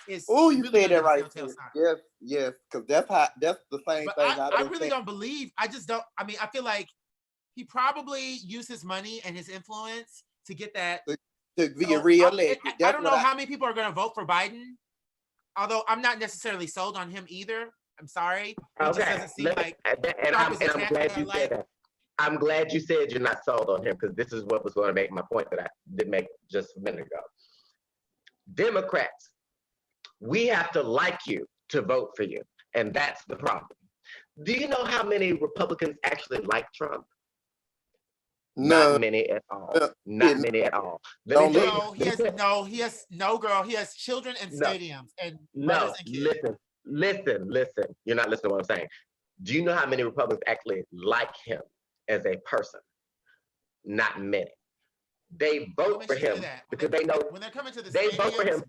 is Oh, you really said gonna that be the right. telltale sign. Yes, yes, because that's the same But thing. I really don't believe. I just don't. I mean, I feel like he probably used his money and his influence to get that. To be reelected. I don't know how many people are going to vote for Biden, although I'm not necessarily sold on him either. I'm sorry. It just doesn't seem like. And I'm glad you said that. I'm glad you said you're not sold on him, because this is what was going to make my point that I didn't make just a minute ago. Democrats, we have to like you to vote for you, and that's the problem. Do you know how many Republicans actually like Trump? No. Not many at all. Not many at all. He has children in stadiums and no. And kids. Listen. You're not listening to what I'm saying. Do you know how many Republicans actually like him as a person? Not many. They vote for him because they know when they're coming to the they vote for him.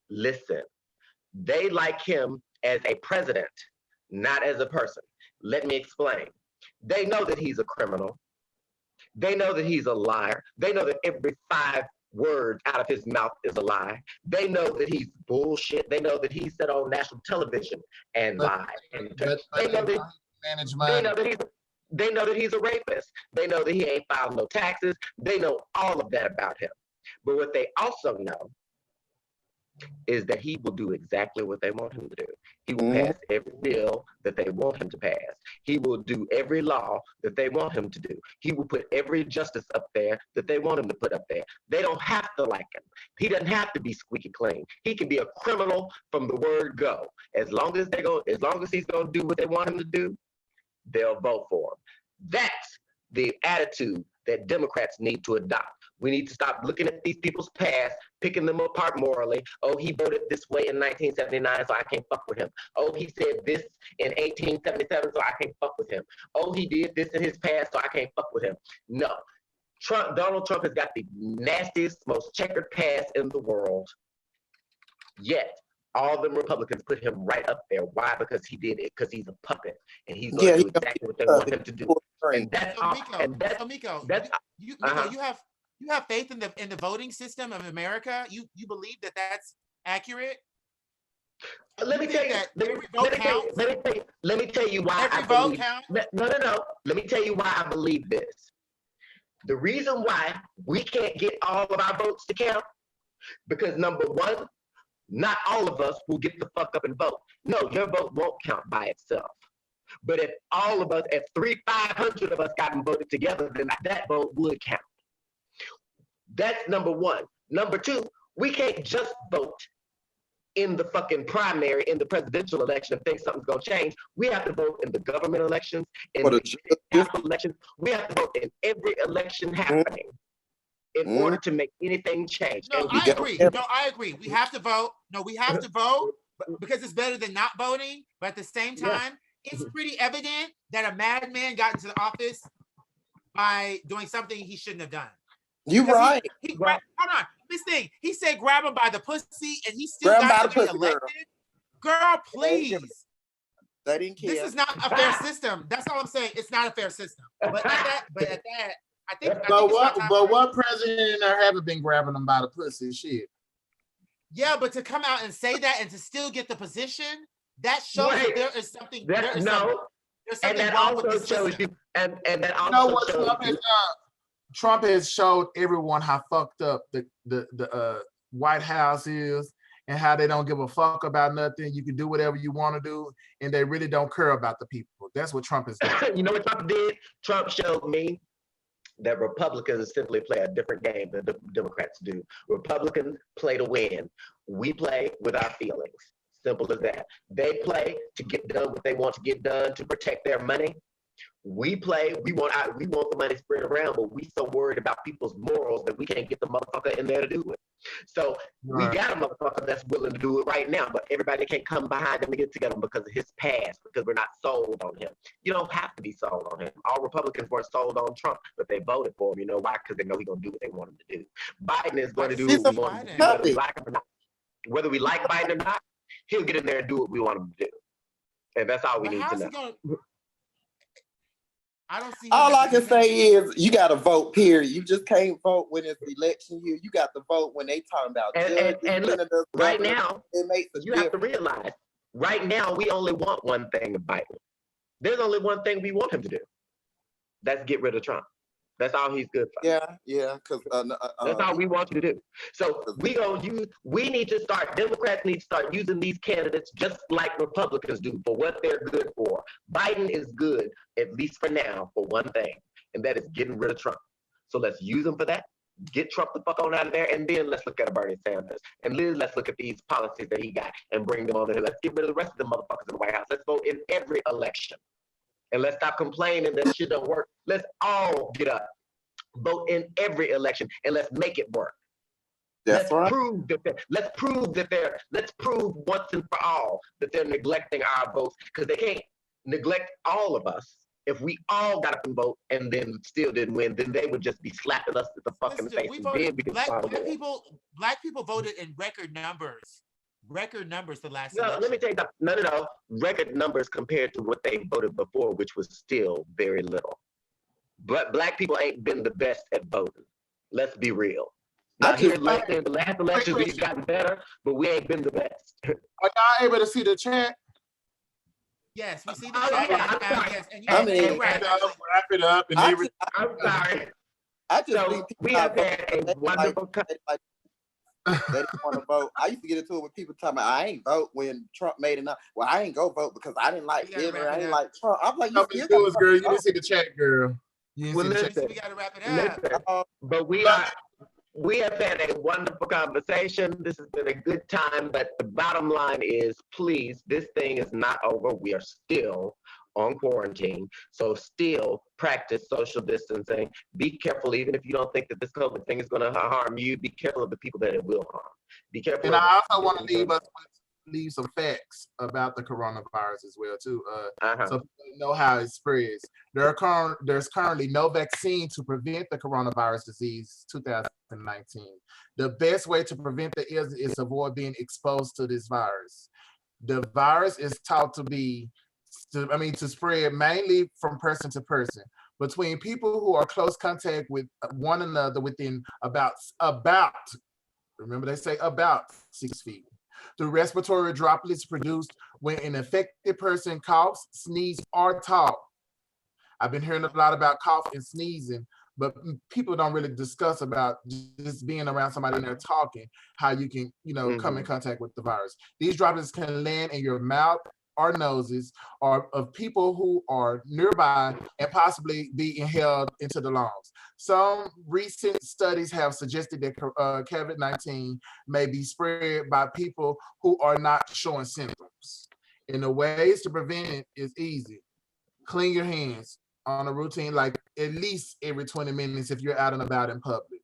Listen. They like him as a president, not as a person. Let me explain. They know that he's a criminal. They know that he's a liar. They know that every 5 words out of his mouth is a lie. They know that he's bullshit. They know that he said on national television and lied. They know that he's a rapist. They know that he ain't filed no taxes. They know all of that about him. But what they also know is that he will do exactly what they want him to do. He will pass every bill that they want him to pass. He will do every law that they want him to do. He will put every justice up there that they want him to put up there. They don't have to like him. He doesn't have to be squeaky clean. He can be a criminal from the word go. As long as he's gonna do what they want him to do, they'll vote for him. That's the attitude that Democrats need to adopt. We need to stop looking at these people's past, picking them apart morally. Oh, he voted this way in 1979, so I can't fuck with him. Oh, he said this in 1877, so I can't fuck with him. Oh, he did this in his past, so I can't fuck with him. No. Donald Trump has got the nastiest, most checkered past in the world. Yet, all them Republicans put him right up there. Why? Because he did it, because he's a puppet. And he's going to do exactly what they want him to do. And that's Miko, you have faith in the voting system of America? You believe that that's accurate? Let me tell you. Let me tell you why. Every vote counts? No. Let me tell you why I believe this. The reason why we can't get all of our votes to count, because number one, not all of us will get the fuck up and vote. No, your vote won't count by itself. But if all of us, if 500 of us got voted together, then that vote would count. That's number one. Number two, we can't just vote in the fucking primary, in the presidential election, and think something's gonna change. We have to vote in the government elections, in the elections. We have to vote in every election happening in order to make anything change. No, I agree. We have to vote. No, we have to vote because it's better than not voting. But at the same time, it's pretty evident that a madman got into the office by doing something he shouldn't have done. You're right. Hold on. This thing, he said grab him by the pussy, and he still got to be elected. Girl, please. They didn't care. This is not a fair system. That's all I'm saying. It's not a fair system. But at that, I think. But what president haven't been grabbing them by the pussy? Shit. Yeah, but to come out and say that and to still get the position, that shows that there is something. There's something wrong with the system. And that also shows you. Trump has showed everyone how fucked up the White House is and how they don't give a fuck about nothing. You can do whatever you want to do, and they really don't care about the people. That's what Trump is doing. You know what Trump did? Trump showed me that Republicans simply play a different game than the Democrats do. Republicans play to win. We play with our feelings. Simple as that. They play to get done what they want to get done to protect their money. We play, we want the money spread around, but we so worried about people's morals that we can't get the motherfucker in there to do it. So we got a motherfucker that's willing to do it right now, but everybody can't come behind him and get together because of his past, because we're not sold on him. You don't have to be sold on him. All Republicans weren't sold on Trump, but they voted for him. You know why? Because they know he's going to do what they want him to do. Biden is going to do what we want him to do, whether we like him or not. Whether we like Biden or not, he'll get in there and do what we want him to do. And that's all we need to know. I don't see. All I can say is you got to vote. Period. You just can't vote when it's election year. You got to vote when they talking about judges, and look, senators, right governors. now, It makes a you have to difference. realize, right now, we only want one thing of Biden. There's only one thing we want him to do. That's get rid of Trump. That's all he's good for. Yeah, because that's all we want you to do. So we need to start, Democrats need to start using these candidates just like Republicans do for what they're good for. Biden is good, at least for now, for one thing, and that is getting rid of Trump. So let's use him for that. Get Trump the fuck on out of there, and then let's look at a Bernie Sanders. And then let's look at these policies that he got and bring them on there. Let's get rid of the rest of the motherfuckers in the White House. Let's vote in every election. And let's stop complaining that shit don't work. Let's all get up, vote in every election, and let's make it work. That's right. Let's prove once and for all that they're neglecting our votes, because they can't neglect all of us. If we all got up and vote and then still didn't win, then they would just be slapping us at the fucking face. Black people voted in record numbers. Record numbers the last election. Let me tell you something. No. Record numbers compared to what they voted before, which was still very little. But black people ain't been the best at voting. Let's be real. Now, here lately, in the last elections, we've gotten better, but we ain't been the best. Are y'all able to see the chat? Yes, we see the chat. Yes, and wrap it up. And I'm sorry. So we have had a wonderful. They didn't want to vote. I used to get into it with people talking about I ain't vote when Trump made it. Well, I ain't go vote because I didn't like Hillary. I didn't like Trump. I'm like, girl. You didn't see the chat, girl. Well, listen, we gotta wrap it up. But we have had a wonderful conversation. This has been a good time, but the bottom line is, please, this thing is not over. We are still on quarantine. So still practice social distancing. Be careful, even if you don't think that this COVID thing is going to harm you, be careful of the people that it will harm. Be careful. And I also want to leave some facts about the coronavirus as well too. So people know how it spreads. There's currently no vaccine to prevent the coronavirus disease 2019. The best way to prevent the illness is to avoid being exposed to this virus. The virus is thought to spread mainly from person to person between people who are close contact with one another within about remember they say about 6 feet. The respiratory droplets produced when an infected person coughs, sneezes, or talks. I've been hearing a lot about cough and sneezing, but people don't really discuss about just being around somebody and they're talking, how you can, come in contact with the virus. These droplets can land in your mouth or noses, or of people who are nearby and possibly be inhaled into the lungs. Some recent studies have suggested that COVID-19 may be spread by people who are not showing symptoms. And the ways to prevent it is easy. Clean your hands on a routine, like at least every 20 minutes if you're out and about in public.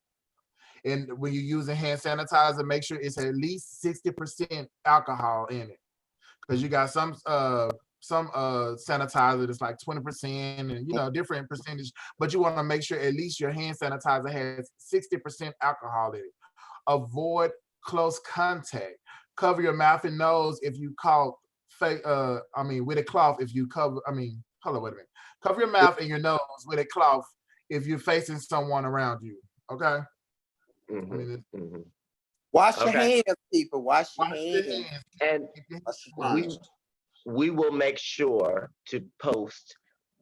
And when you're using hand sanitizer, make sure it's at least 60% alcohol in it. Because you got some sanitizer that's like 20% and different percentage, but you want to make sure at least your hand sanitizer has 60% alcohol in it. Avoid close contact. Cover your mouth and nose if you cough. With a cloth if you cover. Hold on, wait a minute. Cover your mouth and your nose with a cloth if you're facing someone around you. Okay. Wash your hands, people. Wash your hands. And we will make sure to post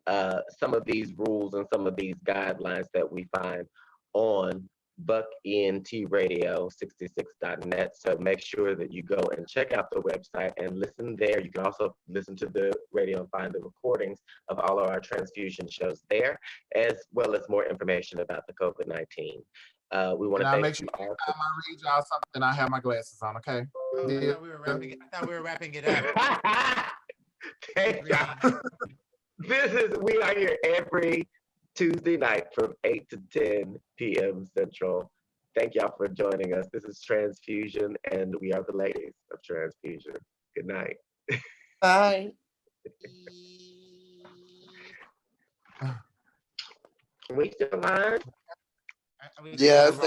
some of these rules and some of these guidelines that we find on buckentradio66.net. So make sure that you go and check out the website and listen there. You can also listen to the radio and find the recordings of all of our transfusion shows there, as well as more information about the COVID-19. We want to thank make sure you all. I read y'all something. I have my glasses on, okay? I thought we were wrapping it up. Thank y'all. We are here every Tuesday night from 8 to 10 p.m. Central. Thank y'all for joining us. This is Transfusion, and we are the ladies of Transfusion. Good night. Bye. We still live? Yes.